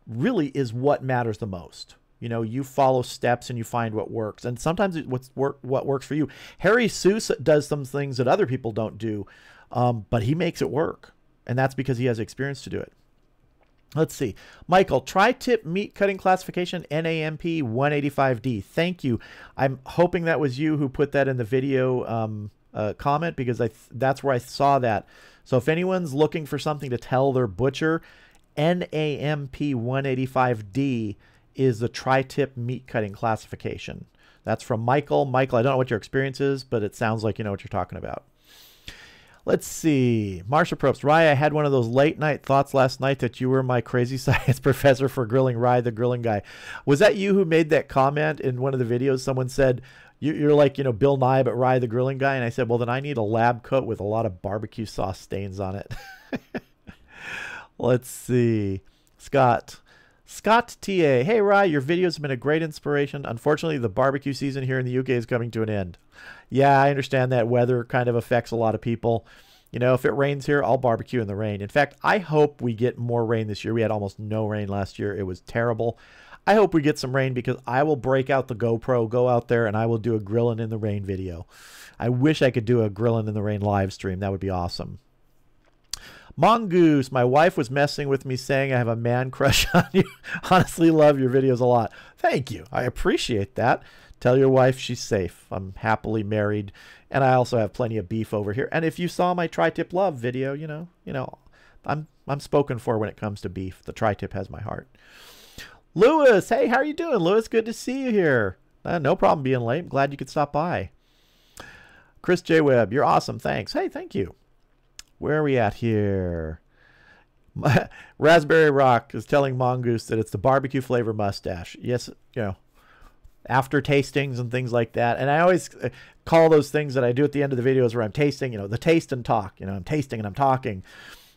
really is what matters the most. You know, you follow steps and you find what works. And sometimes what works for you. Harry Seuss does some things that other people don't do, but he makes it work. And that's because he has experience to do it. Let's see. Michael, tri-tip meat cutting classification NAMP 185D. Thank you. I'm hoping that was you who put that in the video comment, because that's where I saw that. So if anyone's looking for something to tell their butcher, NAMP 185D is the tri-tip meat cutting classification. That's from Michael. Michael, I don't know what your experience is, but it sounds like you know what you're talking about. Let's see. Marsha Probst. Rye, I had one of those late night thoughts last night that you were my crazy science professor for grilling Rye, the grilling guy. Was that you who made that comment in one of the videos? Someone said, you're like, you know, Bill Nye, but Rye, the grilling guy. And I said, well, then I need a lab coat with a lot of barbecue sauce stains on it. Let's see. Scott TA. Hey, Rye, your videos have been a great inspiration. Unfortunately, the barbecue season here in the UK is coming to an end. Yeah, I understand that weather kind of affects a lot of people. You know, if it rains here, I'll barbecue in the rain. In fact, I hope we get more rain this year. We had almost no rain last year. It was terrible. I hope we get some rain, because I will break out the GoPro, go out there, and I will do a grilling in the rain video. I wish I could do a grilling in the rain live stream. That would be awesome. Mongoose, my wife was messing with me saying I have a man crush on you. Honestly, love your videos a lot. Thank you. I appreciate that. Tell your wife she's safe. I'm happily married, and I also have plenty of beef over here. And if you saw my tri-tip love video, you know, I'm spoken for when it comes to beef. The tri-tip has my heart. Lewis, hey, how are you doing, Lewis? Good to see you here. No problem being late. I'm glad you could stop by. Chris J. Webb, you're awesome. Thanks. Hey, thank you. Where are we at here? Raspberry Rock is telling Mongoose that it's the barbecue flavor mustache. Yes, you know, after tastings and things like that. And I always call those things that I do at the end of the videos where I'm tasting, you know, the taste and talk. You know, I'm tasting and I'm talking.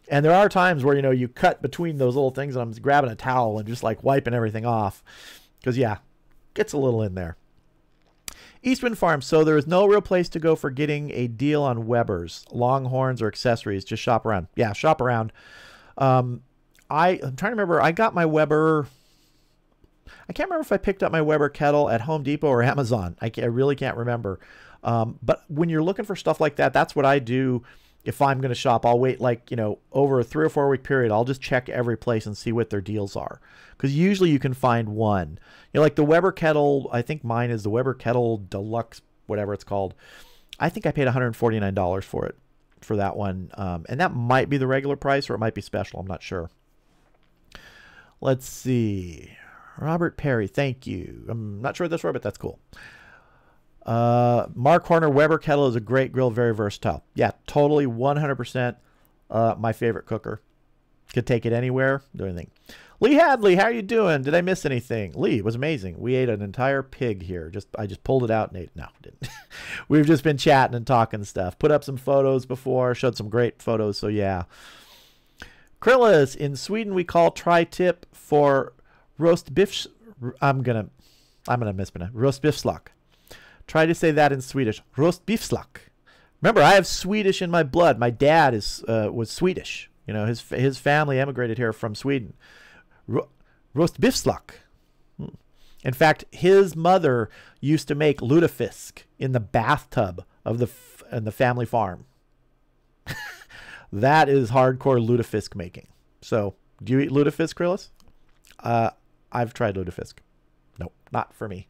And there are times where, you know, you cut between those little things and I'm grabbing a towel and just like wiping everything off. Because, yeah, gets a little in there. Eastman Farms. So there is no real place to go for getting a deal on Weber's, Longhorns, or accessories. Just shop around. Yeah, shop around. I'm trying to remember. I got my Weber. I can't remember if I picked up my Weber kettle at Home Depot or Amazon. I really can't remember. But when you're looking for stuff like that, that's what I do. If I'm going to shop, I'll wait, like, you know, over a 3 or 4 week period. I'll just check every place and see what their deals are. Because usually you can find one. You know, like the Weber kettle, I think mine is the Weber kettle deluxe, whatever it's called. I think I paid $149 for it, for that one. And that might be the regular price, or it might be special. I'm not sure. Let's see. Robert Perry, thank you. I'm not sure what that's for, but that's cool. Mark Horner, Weber kettle is a great grill, very versatile. Yeah, totally, 100% my favorite cooker. Could take it anywhere, do anything. Lee Hadley, how are you doing? Did I miss anything? Lee, it was amazing. We ate an entire pig here. I just pulled it out and ate. No, didn't. We've just been chatting and talking stuff. Put up some photos before, showed some great photos, so yeah. Krillis, in Sweden we call tri-tip for roast beef. I'm gonna mispronounce. Roast beefslag. Try to say that in Swedish. Roast beefslag. Remember, I have Swedish in my blood. My dad was Swedish. You know, his family emigrated here from Sweden. Roast beefslag. In fact, his mother used to make lutefisk in the bathtub of the family farm. That is hardcore lutefisk making. So, do you eat lutefisk, Krillis? I've tried lutefisk. Nope, not for me.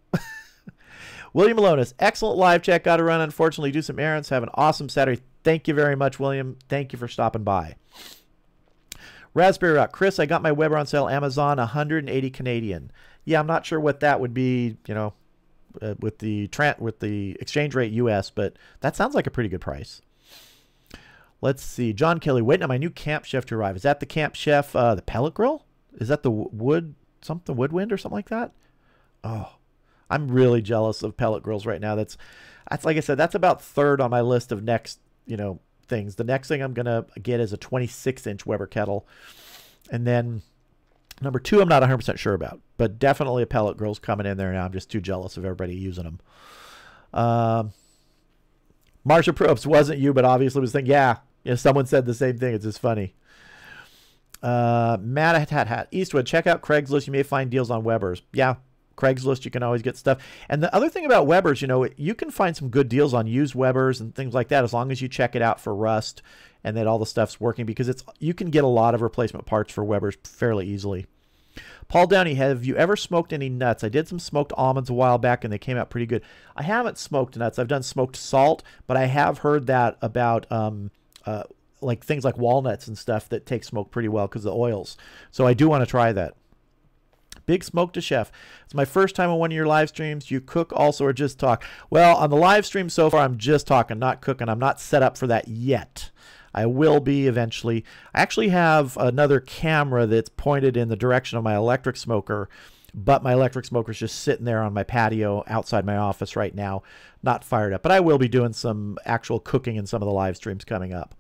William Alonis, excellent live chat. Got to run, unfortunately, do some errands. Have an awesome Saturday. Thank you very much, William. Thank you for stopping by. Raspberry Rock, Chris, I got my Weber on sale, Amazon, 180 Canadian. Yeah, I'm not sure what that would be, you know, with the exchange rate US, but that sounds like a pretty good price. Let's see. John Kelly, waiting on my new Camp Chef to arrive. Is that the Camp Chef, the pellet grill? Is that the woodwind or something like that? Oh, I'm really jealous of pellet grills right now. That's like I said, that's about third on my list of next, you know, things. The next thing I'm going to get is a 26-inch Weber kettle. And then Number 2, I'm not 100% sure about, but definitely a pellet grill's coming in there now. I'm just too jealous of everybody using them. Marsha Probst, wasn't you, but obviously was thinking, yeah, someone said the same thing. It's just funny. Matt Hat Eastwood, check out Craigslist. You may find deals on Weber's. Yeah, Craigslist, you can always get stuff. And the other thing about Weber's, you can find some good deals on used Weber's and things like that as long as you check it out for rust and that all the stuff's working, because you can get a lot of replacement parts for Weber's fairly easily. Paul Downey, have you ever smoked any nuts? I did some smoked almonds a while back and they came out pretty good. I haven't smoked nuts. I've done smoked salt, but I have heard that about like things like walnuts and stuff that take smoke pretty well because of the oils. So I do want to try that. Big Smoke to Chef. It's my first time on one of your live streams. You cook also or just talk? Well, on the live stream so far, I'm just talking, not cooking. I'm not set up for that yet. I will be eventually. I actually have another camera that's pointed in the direction of my electric smoker, but my electric smoker is just sitting there on my patio outside my office right now, not fired up. But I will be doing some actual cooking in some of the live streams coming up.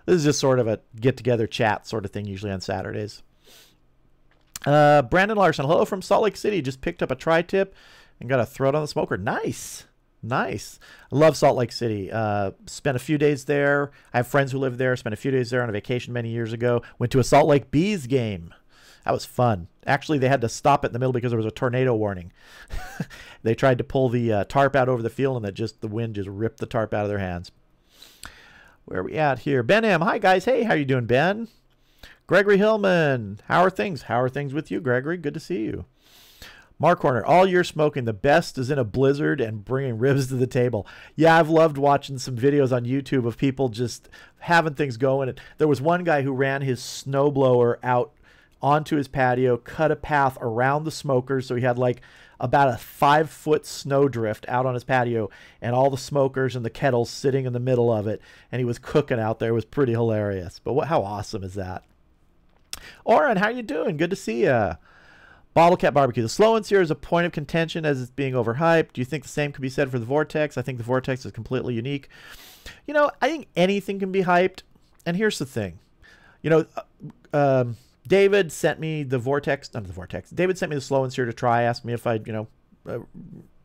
This is just sort of a get-together chat sort of thing, usually on Saturdays. Brandon Larson, hello from Salt Lake City. Just picked up a tri-tip and got to throw it on the smoker. Nice. Nice. I love Salt Lake City. Spent a few days there. I have friends who live there. Spent a few days there on a vacation many years ago. Went to a Salt Lake Bees game. That was fun. Actually, they had to stop it in the middle because there was a tornado warning. They tried to pull the tarp out over the field, and the wind just ripped the tarp out of their hands. Where are we at here? Ben M. Hi, guys. Hey, how you doing, Ben? Gregory Hillman. How are things? How are things with you, Gregory? Good to see you. Mark Horner, all year smoking. The best is in a blizzard and bringing ribs to the table. Yeah, I've loved watching some videos on YouTube of people just having things going. And there was one guy who ran his snowblower out onto his patio, cut a path around the smokers, so he had like about a 5-foot snowdrift out on his patio, and all the smokers and the kettles sitting in the middle of it, and he was cooking out there. It was pretty hilarious. But how awesome is that? Oren, how you doing? Good to see ya. Bottle Cap Barbecue. The Slow and Sear is a point of contention as it's being overhyped. Do you think the same could be said for the Vortex? I think the Vortex is completely unique. I think anything can be hyped. And here's the thing. David sent me the Vortex, not the Vortex. David sent me the Slow and Sear to try, asked me if I'd,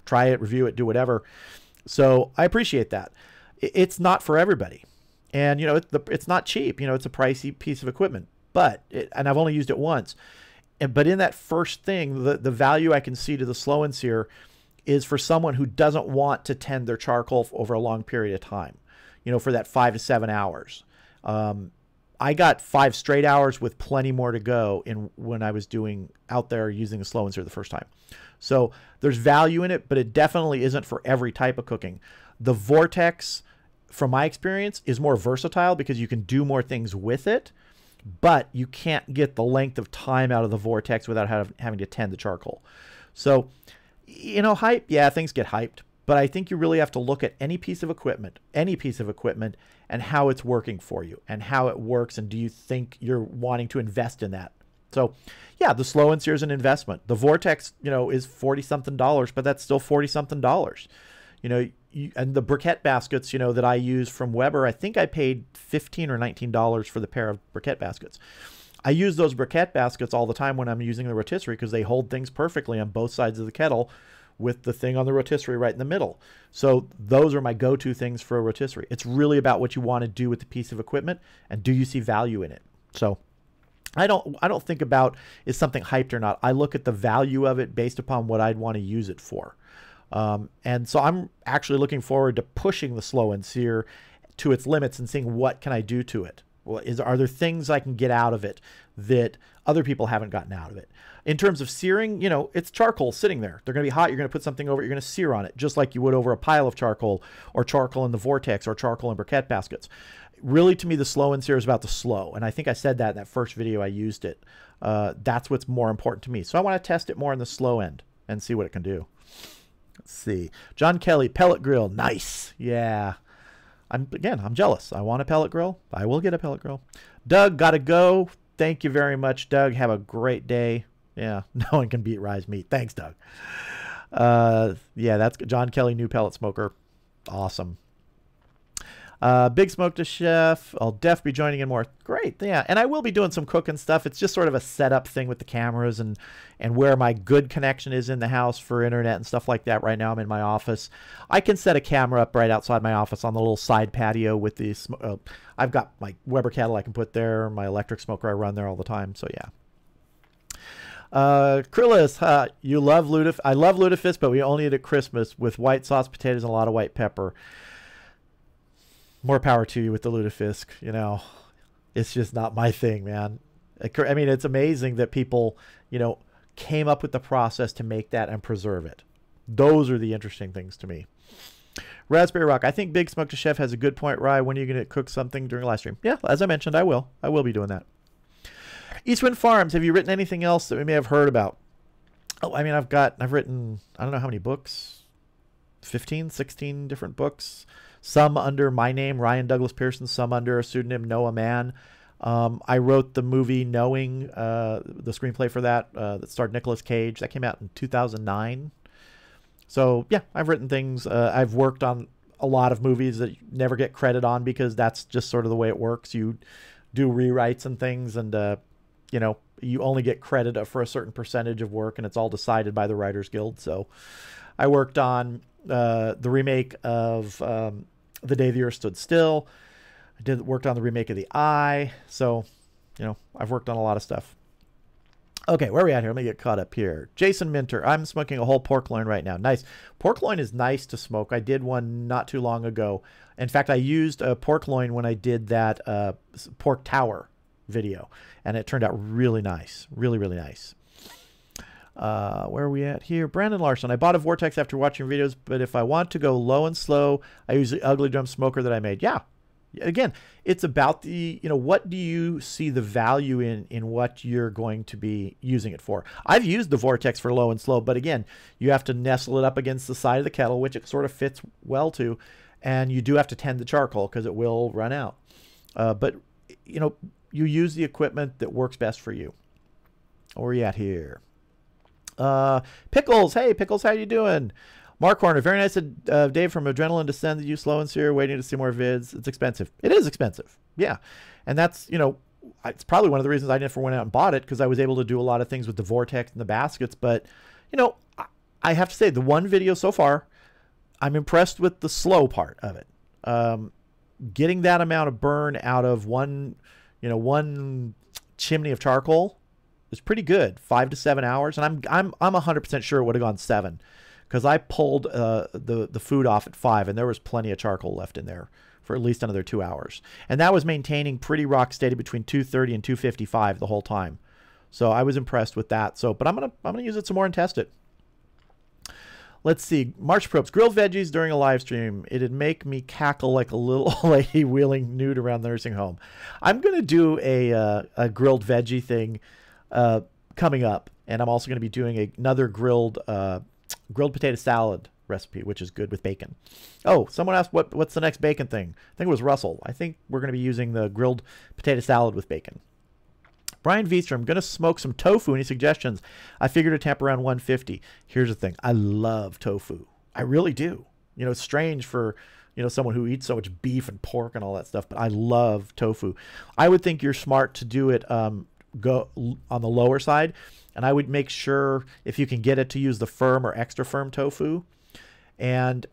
try it, review it, do whatever. So I appreciate that. It's not for everybody. And, it's not cheap. It's a pricey piece of equipment. And I've only used it once. But in that first thing, the value I can see to the Slow and Sear is for someone who doesn't want to tend their charcoal over a long period of time, for that 5 to 7 hours. I got 5 straight hours with plenty more to go when I was doing out there using the Slow and Sear the first time. So there's value in it, but it definitely isn't for every type of cooking. The Vortex, from my experience, is more versatile because you can do more things with it. But you can't get the length of time out of the Vortex without having to tend the charcoal. So, hype, yeah, things get hyped. But I think you really have to look at any piece of equipment, and how it's working for you and how it works. And do you think you're wanting to invest in that? So, yeah, the Slow and Sear is an investment. The Vortex, is $40-something, but that's still $40-something. And the briquette baskets, that I use from Weber, I think I paid $15 or $19 for the pair of briquette baskets. I use those briquette baskets all the time when I'm using the rotisserie because they hold things perfectly on both sides of the kettle with the thing on the rotisserie right in the middle. So those are my go-to things for a rotisserie. It's really about what you want to do with the piece of equipment and do you see value in it. So I don't think about is something hyped or not. I look at the value of it based upon what I'd want to use it for. And so I'm actually looking forward to pushing the Slow and Sear to its limits and seeing what can I do to it. Well, are there things I can get out of it that other people haven't gotten out of it? In terms of searing, it's charcoal sitting there. They're going to be hot. You're going to put something over it. You're going to sear on it just like you would over a pile of charcoal or charcoal in the Vortex or charcoal in briquette baskets. Really, to me, the Slow and Sear is about the slow. And I think I said that in that first video I used it. That's what's more important to me. So I want to test it more on the slow end and see what it can do. Let's see. John Kelly, pellet grill. Nice. Yeah. I'm jealous. I want a pellet grill. I will get a pellet grill. Doug, gotta go. Thank you very much, Doug. Have a great day. Yeah, no one can beat Rise Meat. Thanks, Doug. Yeah, that's John Kelly, new pellet smoker. Awesome. Big Smoke to Chef. I'll definitely be joining in more. Great, yeah. And I will be doing some cooking stuff. It's just sort of a setup thing with the cameras and where my good connection is in the house for internet and stuff like that. Right now I'm in my office. I can set a camera up right outside my office on the little side patio with the I've got my Weber kettle I can put there, my electric smoker I run there all the time. So yeah. Krillis, you love lutefisk. I love lutefisk, but we only eat it at Christmas with white sauce, potatoes, and a lot of white pepper. More power to you with the lutefisk. You know, it's just not my thing, man. I mean, it's amazing that people, you know, came up with the process to make that and preserve it. Those are the interesting things to me. Raspberry Rock, I think Big Smoke to Chef has a good point, Rye. When are you going to cook something during a live stream? Yeah, as I mentioned, I will. I will be doing that. Eastwind Farms, have you written anything else that we may have heard about? Oh, I mean, I've written, I don't know how many books, 15, 16 different books, some under my name, Ryan Douglas Pearson, some under a pseudonym, Noah Mann. I wrote the movie Knowing, the screenplay for that starred Nicolas Cage. That came out in 2009. So, yeah, I've written things. I've worked on a lot of movies that you never get credit on because that's just sort of the way it works. You do rewrites and things, and you know, you only get credit for a certain percentage of work, and it's all decided by the Writers Guild. So I worked on the remake of The Day the Earth Stood Still. I worked on the remake of The Eye. So, you know, I've worked on a lot of stuff. Okay, where are we at here? Let me get caught up here. Jason Minter, I'm smoking a whole pork loin right now. Nice. Pork loin is nice to smoke. I did one not too long ago. In fact, I used a pork loin when I did that pork tower video, and it turned out really nice. Really, really nice. Where are we at here? Brandon Larson, I bought a Vortex after watching videos, but if I want to go low and slow, I use the Ugly Drum Smoker that I made. Yeah. Again, it's about the, you know, what do you see the value in what you're going to be using it for? I've used the Vortex for low and slow, but again, you have to nestle it up against the side of the kettle, which it sort of fits well to, and you do have to tend the charcoal because it will run out. But, you know, you use the equipment that works best for you. Where are you at here? Pickles. Hey, Pickles, how you doing? Mark Horner, very nice. Dave from Adrenaline Descend, you slow and sear, waiting to see more vids. It's expensive. It is expensive. Yeah. And that's, you know, it's probably one of the reasons I never went out and bought it, because I was able to do a lot of things with the Vortex and the baskets. But, you know, I have to say, the one video so far, I'm impressed with the slow part of it. Getting that amount of burn out of one chimney of charcoal is pretty good. 5 to 7 hours. And I'm 100% sure it would have gone 7. Because I pulled the food off at 5, and there was plenty of charcoal left in there for at least another 2 hours. And that was maintaining pretty rock steady between 230 and 255 the whole time. So I was impressed with that. So, but I'm gonna use it some more and test it. Let's see. March Probes. Grilled veggies during a live stream. It'd make me cackle like a little lady wheeling nude around the nursing home. I'm gonna do a grilled veggie thing coming up, and I'm also gonna be doing another grilled potato salad recipe, which is good with bacon. Oh, someone asked what's the next bacon thing. I think it was Russell. I think we're going to be using the grilled potato salad with bacon. Brian Viestrom, going to smoke some tofu. Any suggestions? I figured a temp around 150. Here's the thing. I love tofu. I really do. You know, it's strange for, you know, someone who eats so much beef and pork and all that stuff, but I love tofu. I would think you're smart to do it go on the lower side. And I would make sure, if you can get it, to use the firm or extra firm tofu. And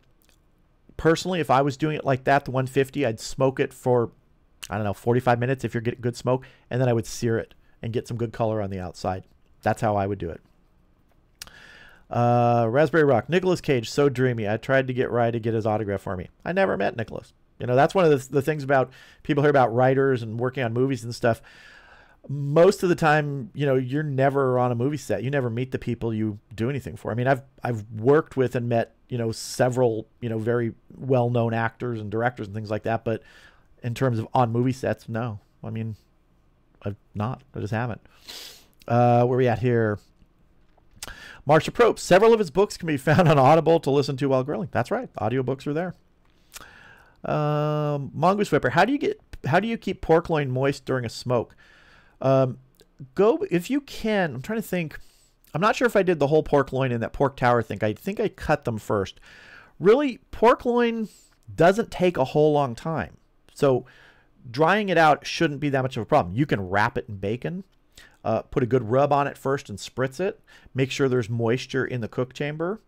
personally, if I was doing it like that, the 150, I'd smoke it for, I don't know, 45 minutes if you're getting good smoke. And then I would sear it and get some good color on the outside. That's how I would do it. Raspberry Rock. Nicolas Cage, so dreamy. I tried to get Rye to get his autograph for me. I never met Nicolas. You know, that's one of the things about people hear about writers and working on movies and stuff. Most of the time, you know, you're never on a movie set. You never meet the people you do anything for. I mean, I've worked with and met, you know, several, you know, very well-known actors and directors and things like that. But in terms of on movie sets, no. I mean, I've not. I just haven't. Where are we at here? Marsha Probst. Several of his books can be found on Audible to listen to while grilling. That's right. Audiobooks are there. Mongoose Whipper. How do you keep pork loin moist during a smoke? Go if you can. I'm trying to think. I'm not sure if I did the whole pork loin in that pork tower thing. I think I cut them first. Really, pork loin, doesn't take a whole long time. So drying it out shouldn't be that much of a problem. You can wrap it in bacon, put a good rub on it first and spritz it. Make sure there's moisture in the cook chamber.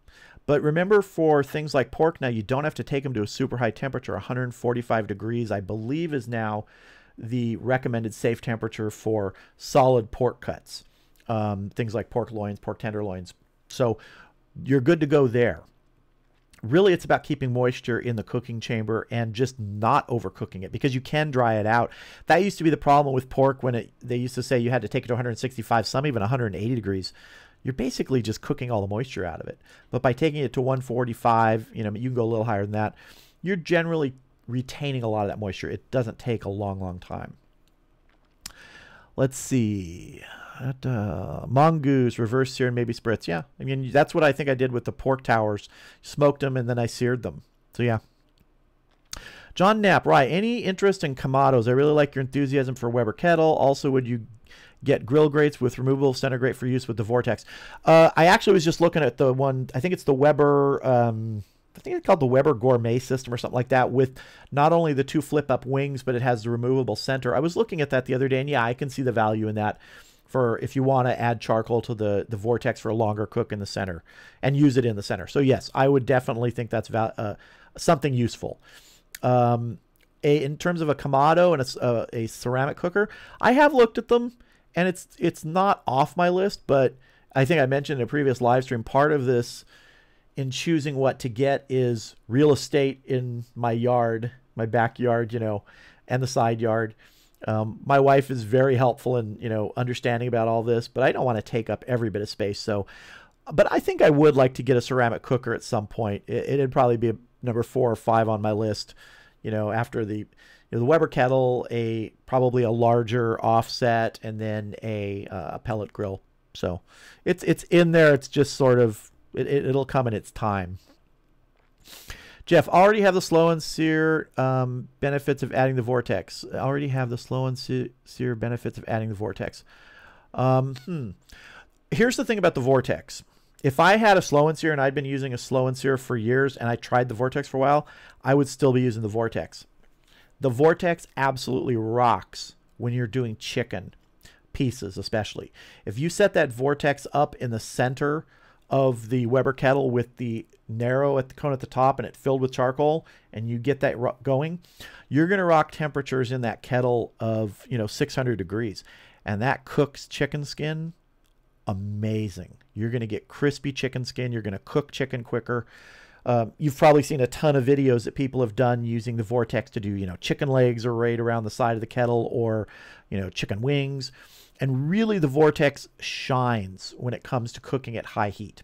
But remember, for things like pork now, you don't have to take them to a super high temperature. 145 degrees, I believe, is now the recommended safe temperature for solid pork cuts. Things like pork loins, pork tenderloins. So you're good to go there. Really, it's about keeping moisture in the cooking chamber and just not overcooking it, because you can dry it out. That used to be the problem with pork when they used to say you had to take it to 165, some even 180 degrees. You're basically just cooking all the moisture out of it. But by taking it to 145, you can go a little higher than that, you're generally retaining a lot of that moisture. It doesn't take a long, long time. Let's see. Mongoose, reverse sear, and maybe spritz. Yeah, I mean, that's what I think I did with the pork towers. Smoked them and then I seared them. So yeah. John Knapp, right. Any interest in Kamados? I really like your enthusiasm for Weber kettle. Also, would you get grill grates with removable center grate for use with the Vortex? I actually was just looking at the one, I think it's the Weber, I think it's called the Weber Gourmet System or something like that, with not only the 2 flip-up wings, but it has the removable center. I was looking at that the other day, and yeah, I can see the value in that for if you want to add charcoal to the Vortex for a longer cook in the center and use it in the center. So yes, I would definitely think that's something useful. In terms of a Kamado and a ceramic cooker, I have looked at them, and it's not off my list, but I think I mentioned in a previous live stream, part of this in choosing what to get is real estate in my yard, my backyard, and the side yard. My wife is very helpful in, understanding about all this, but I don't want to take up every bit of space. So, but I think I would like to get a ceramic cooker at some point. It'd probably be number 4 or 5 on my list, after the Weber kettle, probably a larger offset, and then a pellet grill. So it's in there. It's just sort of, it'll come in its time. Jeff, already have the slow and sear benefits of adding the Vortex. Already have the slow and sear benefits of adding the Vortex. Here's the thing about the Vortex. If I had a slow and sear and I'd been using a slow and sear for years and I tried the Vortex for a while, I would still be using the Vortex. The Vortex absolutely rocks when you're doing chicken pieces, especially. If you set that Vortex up in the center of the Weber kettle with the narrow at the cone at the top and it filled with charcoal, and you get that going, you're going to rock temperatures in that kettle of 600 degrees, and that cooks chicken skin amazing. You're going to get crispy chicken skin. You're going to cook chicken quicker. You've probably seen a ton of videos that people have done using the Vortex to do chicken legs arrayed around the side of the kettle, or chicken wings. And really, the Vortex shines when it comes to cooking at high heat.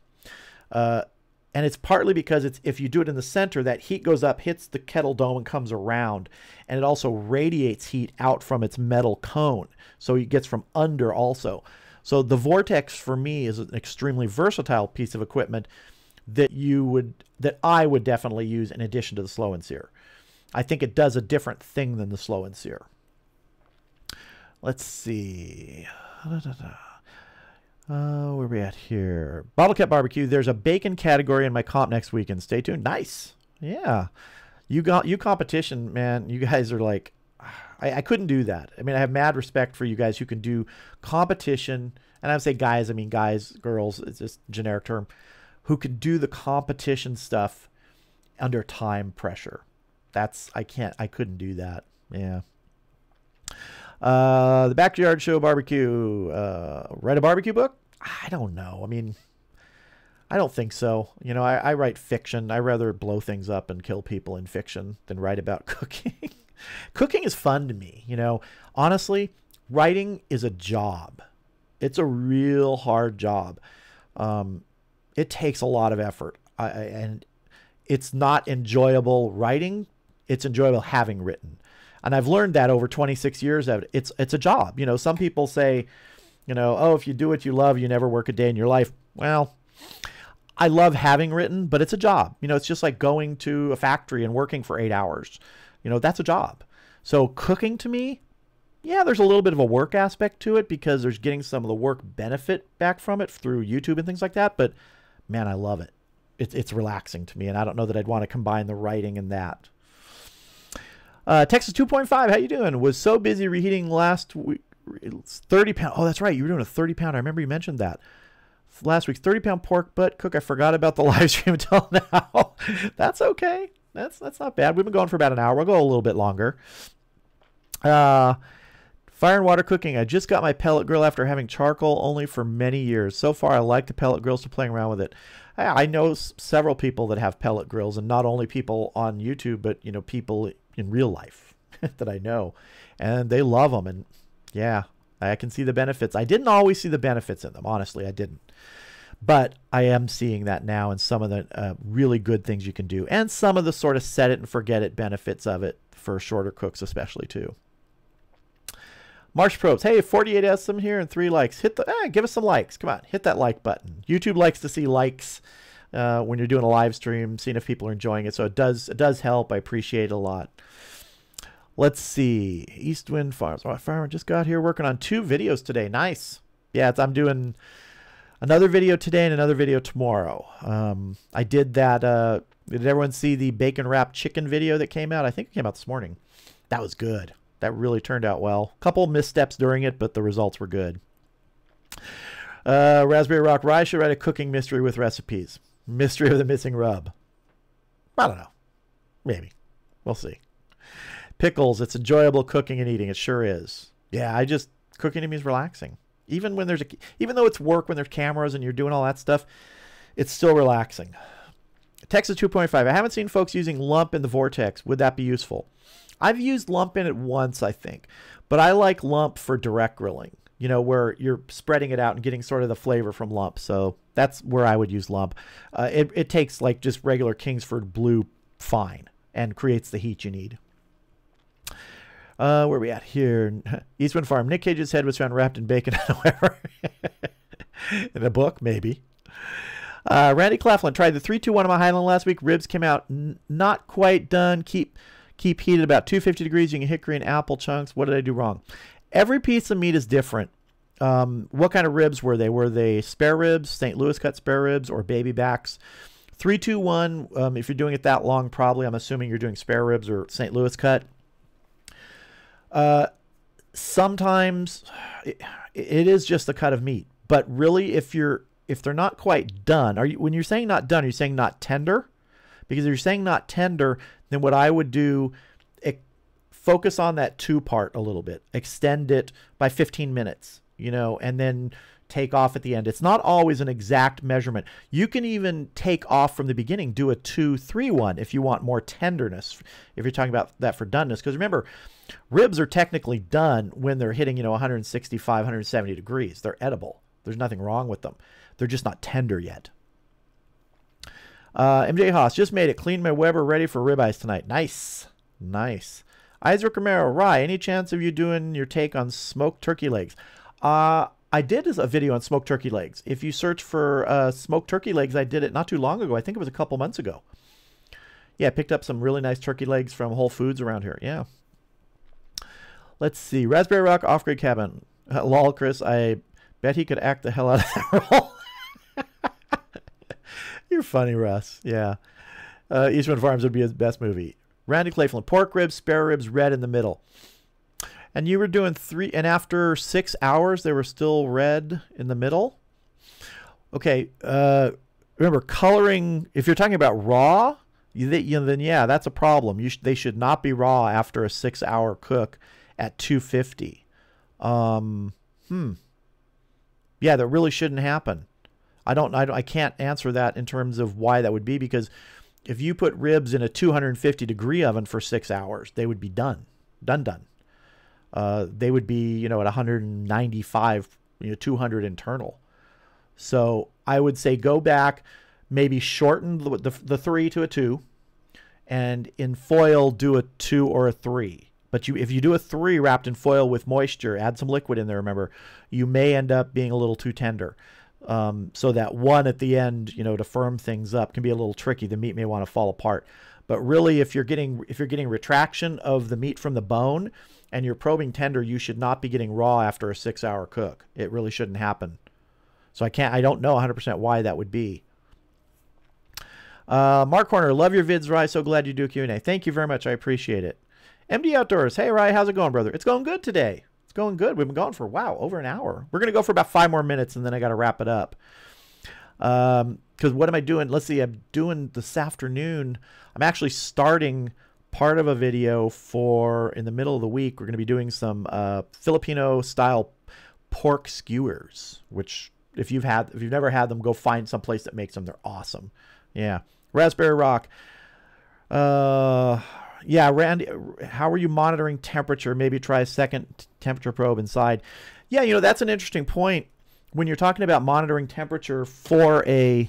And it's partly because if you do it in the center, that heat goes up, hits the kettle dome, and comes around. And it also radiates heat out from its metal cone. So it gets from under also. So the Vortex, for me, is an extremely versatile piece of equipment that I would definitely use in addition to the slow and sear. I think it does a different thing than the slow and sear. Let's see. Where are we at here? Bottle Cap Barbecue. There's a bacon category in my comp next weekend. Stay tuned. Nice. Yeah. You competition, man. You guys are like, I couldn't do that. I mean, I have mad respect for you guys who can do competition. And I would say guys, I mean guys, girls, it's just a generic term, who can do the competition stuff under time pressure. I couldn't do that. Yeah. The Backyard Show Barbecue. Write a barbecue book? I don't know. I mean, I don't think so. I write fiction. I rather blow things up and kill people in fiction than write about cooking. Cooking is fun to me. Honestly, writing is a job. It's a real hard job. It takes a lot of effort. And it's not enjoyable writing. It's enjoyable having written. And I've learned that over 26 years of it. It's a job. Some people say, oh, if you do what you love, you never work a day in your life. Well, I love having written, but it's a job. It's just like going to a factory and working for 8 hours. That's a job. So cooking to me, yeah, there's a little bit of a work aspect to it because there's getting some of the work benefit back from it through YouTube and things like that. But man, I love it. It's relaxing to me. And I don't know that I'd want to combine the writing and that. Texas 2.5, how you doing? Was so busy reheating last week. 30 pound. Oh, that's right. You were doing a 30 pound. I remember you mentioned that. Last week's 30-pound pork butt cook. I forgot about the live stream until now. That's okay. That's not bad. We've been going for about an hour. We'll go a little bit longer. Fire and water cooking. I just got my pellet grill after having charcoal only for many years. So far, I like the pellet grills, to playing around with it. I know several people that have pellet grills, and not only people on YouTube, but people in real life that I know, and they love them. And yeah, I can see the benefits. I didn't always see the benefits in them. Honestly, I didn't. But I am seeing that now, and some of the really good things you can do, and some of the sort of set it and forget it benefits of it for shorter cooks especially too. Marsh Probes, hey, 48 SM here and 3 likes. Give us some likes. Come on, hit that like button. YouTube likes to see likes when you're doing a live stream, seeing if people are enjoying it. So it does help. I appreciate it a lot. Let's see. Eastwind Farms. Oh, farmer just got here working on 2 videos today. Nice. Yeah, I'm doing another video today and another video tomorrow. I did that. Did everyone see the bacon wrapped chicken video that came out? I think it came out this morning. That was good. That really turned out well. Couple missteps during it, but the results were good. Raspberry Rock Rye should write a cooking mystery with recipes. Mystery of the missing rub. I don't know. Maybe. We'll see. Pickles. It's enjoyable cooking and eating. It sure is. Yeah, cooking to me is relaxing. Even when even though it's work, when there's cameras and you're doing all that stuff, it's still relaxing. Texas 2.5. I haven't seen folks using lump in the vortex. Would that be useful? I've used lump in it once, I think, but I like lump for direct grilling, where you're spreading it out and getting sort of the flavor from lump. So that's where I would use lump. It takes like just regular Kingsford Blue fine and creates the heat you need. Where are we at here? Eastwind Farm. Nick Cage's head was found wrapped in bacon. In a book, maybe. Randy Claflin tried the 3-2-1 on my Highland last week. Ribs came out not quite done. Keep heated about 250 degrees. You can hickory and apple chunks. What did I do wrong? Every piece of meat is different. What kind of ribs were they? Were they spare ribs, St. Louis cut spare ribs, or baby backs? 3-2-1, if you're doing it that long, probably I'm assuming you're doing spare ribs or St. Louis cut. Sometimes it is just a cut of meat, but really if they're not quite done, when you're saying not done, are you saying not tender? Because if you're saying not tender, then what I would do, focus on that 2 part a little bit, extend it by 15 minutes, and then take off at the end. It's not always an exact measurement. You can even take off from the beginning, do a 2-3-1 if you want more tenderness, if you're talking about that for doneness. Because remember, ribs are technically done when they're hitting, 165, 170 degrees. They're edible. There's nothing wrong with them. They're just not tender yet. MJ Haas, just made it. Cleaned my Weber, ready for ribeyes tonight. Nice. Nice. Isaac Romero, Rye, any chance of you doing your take on smoked turkey legs? I did a video on smoked turkey legs. If you search for smoked turkey legs, I did it not too long ago. I think it was a couple months ago. Yeah, I picked up some really nice turkey legs from Whole Foods around here. Yeah. Let's see. Raspberry Rock Off-Grid Cabin. Lol, Chris, I bet he could act the hell out of that role. You're funny, Russ. Yeah. Eastwind Farms would be his best movie. Randy Claflin. Pork ribs, spare ribs, red in the middle. And you were doing 3, and after 6 hours, they were still red in the middle? Okay. Remember, coloring, if you're talking about raw, then yeah, that's a problem. They should not be raw after a 6-hour cook at 250. Yeah, that really shouldn't happen. I can't answer that in terms of why that would be, because if you put ribs in a 250 degree oven for 6 hours, they would be done. They would be, at 195, 200 internal. So I would say go back, maybe shorten the 3 to a 2, and in foil do a 2 or a 3. But if you do a 3 wrapped in foil with moisture, add some liquid in there, remember, you may end up being a little too tender. So that 1 at the end, to firm things up can be a little tricky. The meat may want to fall apart. But really, if you're getting retraction of the meat from the bone and you're probing tender, you should not be getting raw after a 6-hour cook. It really shouldn't happen. So I don't know 100% why that would be. Mark Horner, love your vids, Rye. So glad you do Q&A. Thank you very much. I appreciate it. MD Outdoors. Hey, Rye, how's it going, brother? It's going good today. It's going good. We've been going for, wow, over an hour. We're going to go for about 5 more minutes, and then I got to wrap it up. Because what am I doing? Let's see. I'm doing this afternoon. I'm actually starting part of a video for, in the middle of the week, we're going to be doing some Filipino-style pork skewers, which if you've never had them, go find some place that makes them. They're awesome. Yeah. Raspberry Rock. Yeah, Randy, how are you monitoring temperature? Maybe try a second temperature probe inside. Yeah, you know, that's an interesting point. When you're talking about monitoring temperature for a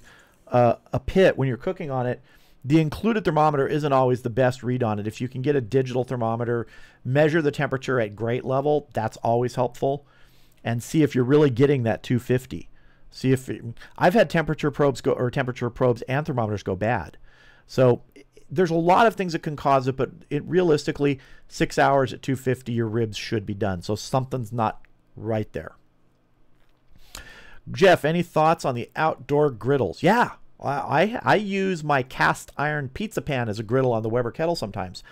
pit, when you're cooking on it, the included thermometer isn't always the best read on it. If you can get a digital thermometer, measure the temperature at grate level, that's always helpful. And see if you're really getting that 250. See if I've had temperature probes and thermometers go bad. So there's a lot of things that can cause it, but realistically, 6 hours at 250, your ribs should be done. So something's not right there. Jeff, any thoughts on the outdoor griddles? Yeah, I use my cast iron pizza pan as a griddle on the Weber kettle sometimes.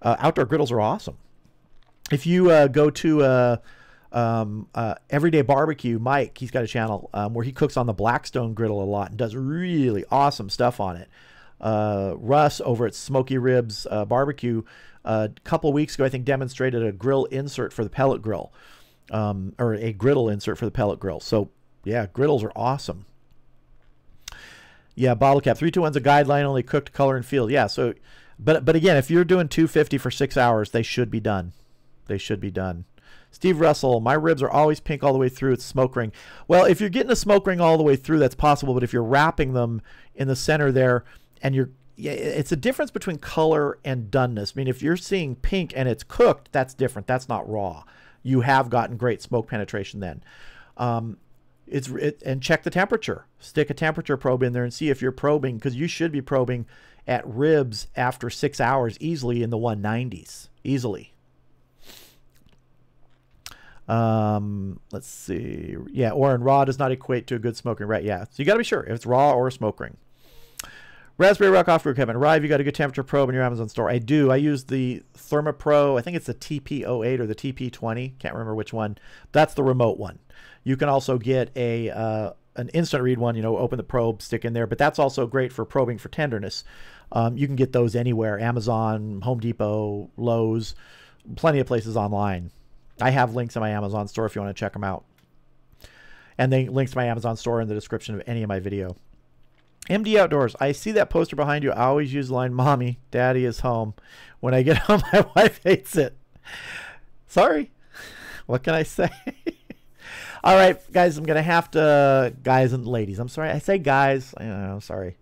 Outdoor griddles are awesome. If you go to Everyday Barbecue, Mike, he's got a channel where he cooks on the Blackstone griddle a lot and does really awesome stuff on it. Russ over at Smoky Ribs Barbecue a couple of weeks ago, I think, demonstrated a grill insert for the pellet grill, or a griddle insert for the pellet grill. So yeah, griddles are awesome. Yeah, bottle cap 321's a guideline, only cooked, color, and feel. Yeah, so but again, if you're doing 250 for 6 hours, they should be done. They should be done. Steve Russell, my ribs are always pink all the way through. It's smoke ring. Well, if you're getting a smoke ring all the way through, that's possible. But if you're wrapping them in the center there, and it's a difference between color and doneness. I mean, if you're seeing pink and it's cooked, that's different. That's not raw. You have gotten great smoke penetration then. And check the temperature. Stick a temperature probe in there and see if you're probing, because you should be probing at ribs after 6 hours easily in the 190s. Easily. Let's see. Yeah, Oren, raw does not equate to a good smoke ring. Right, yeah. So you got to be sure if it's raw or a smoke ring. Raspberry Rock Off-Road Kevin. Arrive, you got a good temperature probe in your Amazon store. I do. I use the ThermaPro. I think it's the TP08 or the TP20. Can't remember which one. That's the remote one. You can also get an instant read one, you know, open the probe, stick in there. But that's also great for probing for tenderness. You can get those anywhere. Amazon, Home Depot, Lowe's, plenty of places online. I have links in my Amazon store if you want to check them out. And then links to my Amazon store in the description of any of my video. MD Outdoors, I see that poster behind you. I always use the line, Mommy, Daddy is home. When I get home, my wife hates it. Sorry. What can I say? All right, guys, I'm going to have to, guys and ladies. I'm sorry. I say guys. I'm sorry.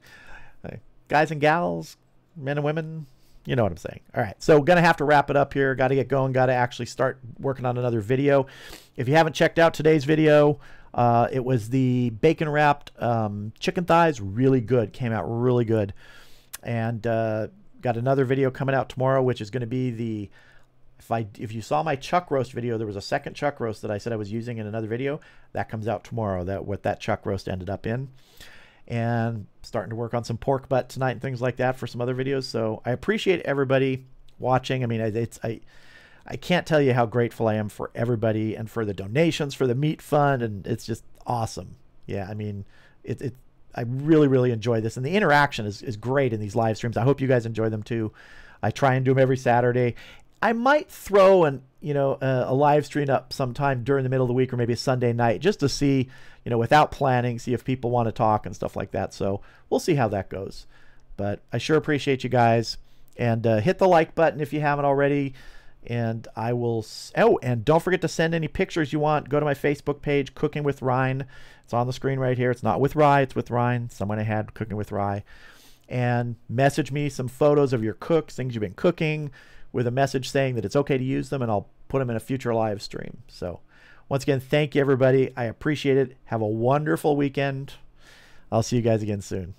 Guys and gals, men and women. You know what I'm saying. All right, so going to have to wrap it up here. Got to get going. Got to actually start working on another video. If you haven't checked out today's video, it was the bacon wrapped chicken thighs. Really good. Came out really good. And got another video coming out tomorrow, which is going to be the, if you saw my chuck roast video, there was a second chuck roast that I said I was using in another video. That comes out tomorrow. What that chuck roast ended up in. And starting to work on some pork butt tonight and things like that for some other videos. So I appreciate everybody watching. I mean, I can't tell you how grateful I am for everybody and for the donations for the meat fund, and it's just awesome. Yeah, I mean, I really, really enjoy this, and the interaction is great in these live streams. I hope you guys enjoy them too. I try and do them every Saturday. I might throw a live stream up sometime during the middle of the week or maybe a Sunday night just to see, without planning, see if people want to talk and stuff like that. So we'll see how that goes. But I sure appreciate you guys. And hit the like button if you haven't already. And I will... Oh, and don't forget to send any pictures you want. Go to my Facebook page, Cooking with Ryan. It's on the screen right here. It's not with Rye, it's with Ryan. Someone I had Cooking with Rye. And message me some photos of your cooks, things you've been cooking, with a message saying that it's okay to use them, and I'll put them in a future live stream. So once again, thank you, everybody. I appreciate it. Have a wonderful weekend. I'll see you guys again soon.